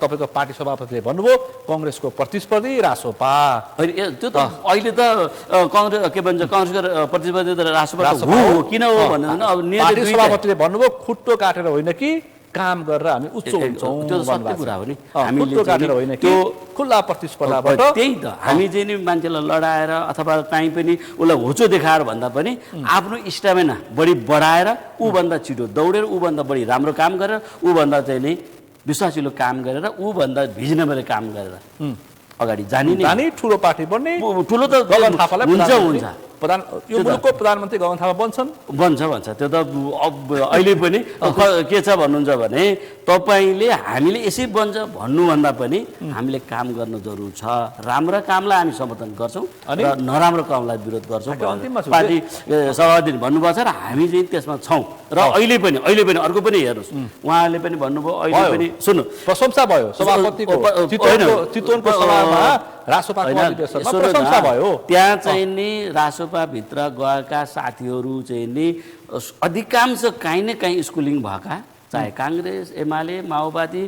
तपाईँको पार्टी सभापतिले भन्नुभयो कङ्ग्रेसको प्रतिस्पर्धी रासोपा। त्यो त अहिले त कङ्ग्रेस के भन्छ कङ्ग्रेसको प्रतिस्पर्धी त रासोपा हो किन हो भन्नु। अब पार्टी सभापतिले भन्नुभयो खुट्टो काटेर होइन कि काम गरेर हामी उच्च हुन्छौँ, त्यो त सत्य कुरा हो नि। हामीले काटेर होइन कि खुल्ला प्रतिस्पर्धाबाट त्यही त हामी चाहिँ नि मान्छेलाई लडाएर अथवा काहीँ पनि उसलाई होचो देखाएर भन्दा पनि आफ्नो स्टामिना बढी बढाएर ऊभन्दा छिटो दौडेर ऊभन्दा बढी राम्रो काम गरेर ऊभन्दा चाहिँ नि विश्वासिलो काम गरेर ऊभन्दा भिजनेबल काम गरेर अगाडि जाने ठुलो पार्टी बन्ने। ठुलो त गगन थापालाई हुन्छ यो मुलुकको प्रधानमन्त्री गगन थापा भन्छ त्यो त अहिले पनि के छ भन्नुहुन्छ भने तपाईँले हामीले यसै बन्छ भन्नुभन्दा पनि हामीले काम गर्न जरुरी छ। राम्रा कामलाई हामी समर्थन गर्छौँ र नराम्रो कामलाई विरोध गर्छौँ। पार्टी सभापति भन्नुभएको छ र हामी चाहिँ त्यसमा छौँ र अहिले पनि अर्को पनि हेर्नुहोस् उहाँले पनि भन्नुभयो अहिले पनि सुन्नु प्रशंसा भयो सभापतिको चितवनको सभामा प्रशंसा भयो। त्यहाँ चाहिँ नि रासोपाभित्र गएका साथीहरू चाहिँ नि अधिकांश काहीँ न काहीँ स्कुलिङ भएका, चाहे काङ्ग्रेस एमाले माओवादी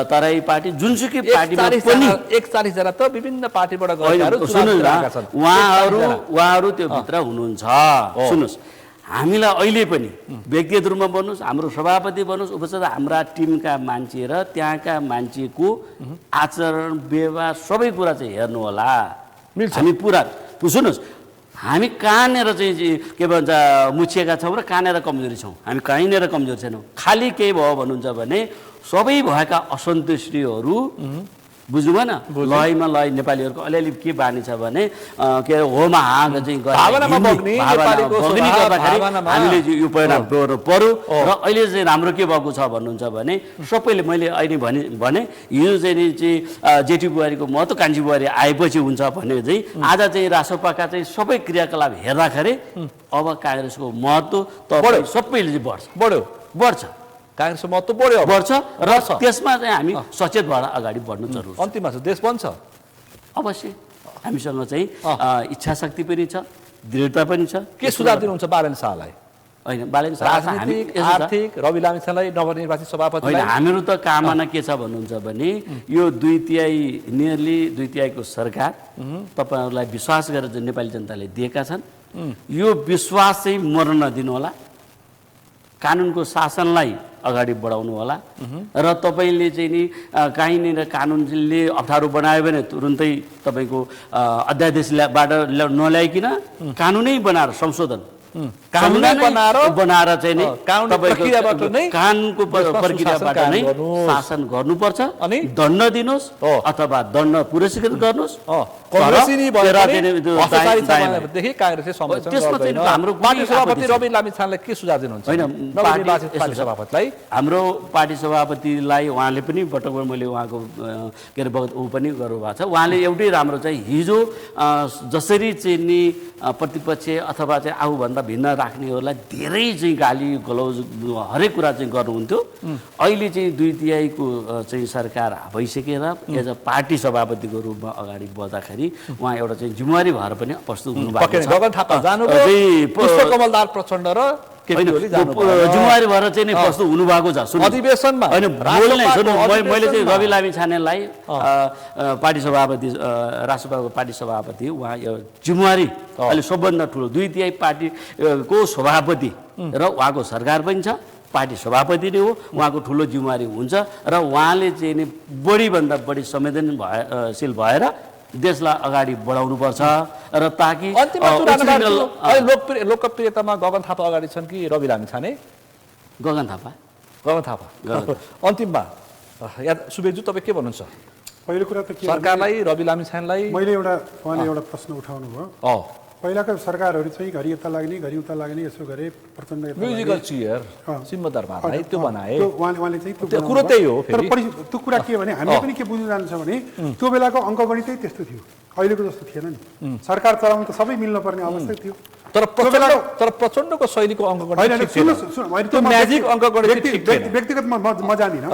तराई पार्टी जुनसुकै पार्टीमा पनि 41 जना त विभिन्न पार्टीबाट गएकाहरू उहाँहरू त्यो भित्र हुनुहुन्छ। सुन्नुहोस् हामीलाई अहिले पनि व्यक्तिगत रूपमा भन्नुहोस्, हाम्रो सभापति भन्नुहोस्, उपसभापति, हाम्रा टिमका मान्छे र त्यहाँका मान्छेको आचरण व्यवहार सबै कुरा चाहिँ हेर्नु होला। हामी पुरा सुन्नुहोस्, हामी कहाँनिर चाहिँ के भन्छ मुछिएका छौँ र कहाँनिर कमजोरी छौँ, हामी कहीँनिर कमजोरी छैनौँ। खालि केही भयो भन्नुहुन्छ भने सबै भएका असन्तुष्टिहरू बुझ्नु भएन, लयमा लय नेपालीहरूको अलिअलि के बानी छ भने के अरे होमा हाँग चाहिँ हामीले यो परिणाम पर्यो। र अहिले चाहिँ राम्रो के भएको छ भन्नुहुन्छ भने सबैले मैले अहिले भने यो चाहिँ जेठी बुहारीको महत्त्व कान्छी बुहारी आएपछि हुन्छ भने चाहिँ आज चाहिँ रासोपाका चाहिँ सबै क्रियाकलाप हेर्दाखेरि अब काङ्ग्रेसको महत्त्व तपाईँ सबैले चाहिँ बढ्छ काङ्ग्रेसको महत्त्व बढ्छ र त्यसमा चाहिँ हामी सचेत भएर अगाडि बढ्नु जरुरी छ। अन्तिममा चाहिँ देश बन्छ अवश्य। हामीसँग चाहिँ इच्छा शक्ति पनि छ, दृढता पनि छ। के सुझाव दिनुहुन्छ बालेन शाहलाई? होइन, बालेन शाह राजनीतिक आर्थिक रवि लामिछानेलाई नवनिर्वाचित सभापति होइन, हामीहरू त कामना के छ भन्नुहुन्छ भने यो 2/3 को सरकार तपाईँहरूलाई विश्वास गरेर नेपाली जनताले दिएका छन्, यो विश्वास चाहिँ मर्न नदिनु होला, कानुनको शासनलाई अगाडि बढाउनु होला र तपाईँले चाहिँ नि कहीँनिर कानुनले अप्ठ्यारो बनायो भने तुरुन्तै तपाईँको अध्यादेशबाट नल्याइकन कानुनै बनाएर संशोधन बनाएर चाहिँ नि कानुनको प्रक्रियाबाट नै शासन गर्नुपर्छ। अनि दण्ड दिनुहोस् अथवा दण्ड पुरस्कृत गर्नुहोस्। हाम्रो पार्टी सभापति रवि लामिछानेलाई के सुझाव दिनुहुन्छ? हाम्रो पार्टी सभापतिलाई उहाँले पनि पटक मैले उहाँको के अरे ऊ पनि गर्नुभएको छ। उहाँले एउटै राम्रो चाहिँ हिजो जसरी चाहिँ नि प्रतिपक्ष अथवा चाहिँ आफूभन्दा भिन्न राख्नेहरूलाई धेरै चाहिँ गाली गलौज हरेक कुरा चाहिँ गर्नुहुन्थ्यो। अहिले चाहिँ 2/3 को चाहिँ सरकार भइसकेर एज अ पार्टी सभापतिको रूपमा अगाडि बढ्दाखेरि उहाँ एउटा चाहिँ जिम्मेवारी भएर पनि प्रस्तुत हुनुभएको छ। गगन थापा जानुभयो, पुष्पकमलदार प्रचण्ड र जिम्मेवारी भएर चाहिँ नि प्रस्तुत हुनुभएको छ। अधिवेशनमा होइन मैले चाहिँ रवि लामिछानेलाई पार्टी सभापति राष्ट्रसभाको पार्टी सभापति उहाँ जिम्मेवारी अहिले सबभन्दा ठुलो 2/3 पार्टीको सभापति र उहाँको सरकार पनि छ, पार्टी सभापति नै हो, उहाँको ठुलो जिम्मेवारी हुन्छ र उहाँले चाहिँ नि बढीभन्दा बढी संवेदनशील भएर देशलाई अगाडि बढाउनुपर्छ र ताकि लोकप्रियतामा गगन थापा अगाडि छन् कि रवि लामिछाने? गगन थापा। अन्तिममा सुबेदज्यू तपाईँ के भन्नुहुन्छ? पहिलो कुरा त के सरकारलाई रवि लामिछानेलाई मैले उहाँले एउटा प्रश्न उठाउनु भयो। पहिलाको सरकारहरू चाहिँ घरि यता लाग्ने घरि उता लाग्ने यसो गरे प्रचण्ड म्युजिकल चेयर सिंहदरबारलाई त्यो बनाए। उहाँले चाहिँ कुरो त्यही हो। तर त्यो कुरा के भने हामीले पनि के बुझ्नु जान्छ भने त्यो बेलाको अङ्कगणितै त्यस्तो थियो, अहिलेको जस्तो थिएन नि। सरकार चलाउनु त सबै मिल्नुपर्ने अवस्था थियो। तर प्रचण्डको शैलीको अङ्कगणित व्यक्तिगत म जान्दिनँ,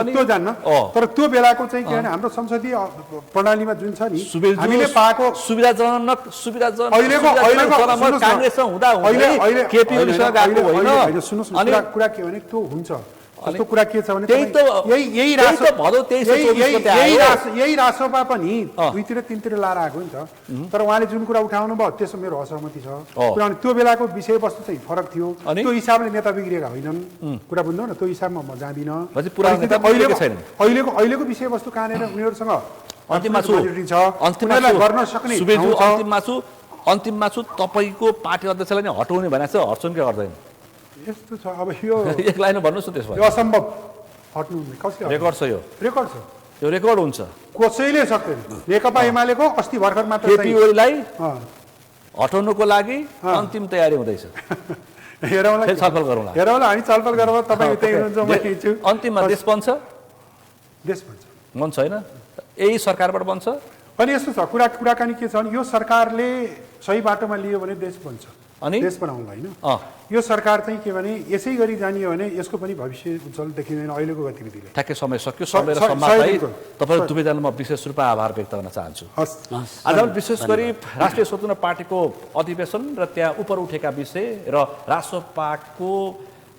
त्यो जान्न। तर त्यो बेलाको चाहिँ के भने हाम्रो संसदीय प्रणालीमा जुन छ नि हामीले पाएको सुविधाजनक कुरा के भने त्यो हुन्छ। कस्तो कुरा के छ भने यही रासोपा पनि 2-3 लाएर आएको नि त। तर उहाँले जुन कुरा उठाउनु भयो त्यसमा मेरो असहमति छ। किनभने त्यो बेलाको विषयवस्तु चाहिँ फरक थियो, त्यो हिसाबले नेता बिग्रिएका होइनन्। कुरा बुझ्नु न, त्यो हिसाबमा म जाँदिनँ। अहिलेको विषयवस्तु कहाँनिर उनीहरूसँग गर्न सक्ने। अन्तिममा छु तपाईँको पार्टी अध्यक्षलाई नै हटाउने भनेको छ, हट्छन् कि हट्दैन? यस्तो छ अब यो एक लाइन भन्नुहोस् न। त्यसमा यो असम्भव, हट्नु कसले? रेकर्ड छ, यो रेकर्ड हुन्छ, कसैले सक्दैन। नेकपा एमालेको अस्ति भर्खर मात्र केपी ओलीलाई हटाउनुको लागि अन्तिम तयारी हुँदैछ। छलफल गरौँला, हामी छलफल गरौँ। तपाईँ त्यही हुनुहुन्छ, म यही छु। अन्तिममा देश बन्छ बन्छ होइन? यही सरकारबाट बन्छ। अनि यस्तो छ कुराकानी के छ भने यो सरकारले सही बाटोमा लियो भने देश बन्छ, अनि देश बनाउँदा होइन। यो सरकार चाहिँ के भने यसै गरी जानियो भने यसको पनि भविष्य उज्जवल देखिँदैन अहिलेको गतिविधिले। ठ्याक्कै समय सक्यो। समय र सम्मानलाई तपाईँ दुवैजनालाई म विशेष रूपमा आभार व्यक्त गर्न चाहन्छु। आज विशेष गरी राष्ट्रिय स्वतन्त्र पार्टीको अधिवेशन र त्यहाँ उपर उठेका विषय र रासोपाको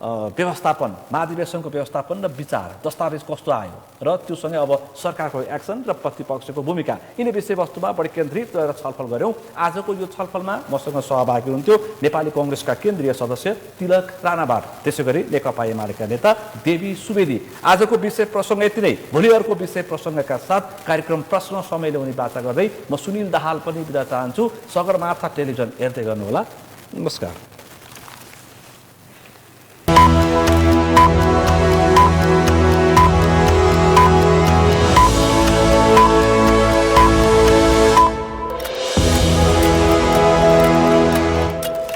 व्यवस्थापन, महाधिवेशनको व्यवस्थापन र विचार, दस्तावेज कस्तो आयो र त्योसँगै अब सरकारको एक्सन र प्रतिपक्षको भूमिका, यिनै विषयवस्तुमा बढी केन्द्रित रहेर छलफल गऱ्यौँ। आजको यो छलफलमा मसँग सहभागी हुनुहुन्थ्यो नेपाली कङ्ग्रेसका केन्द्रीय सदस्य तिलक राणाबाट, त्यसै गरी नेकपा एमालेका नेता देवी सुवेदी। आजको विषय प्रसङ्ग यति नै। भोलि अर्को विषय प्रसङ्गका साथ कार्यक्रम प्रश्न समय ल्याउने बाचा गर्दै म सुनिल दाहाल पनि बिदा चाहन्छु। सगरमाथा टेलिभिजन हेर्दै गर्नुहोला। नमस्कार।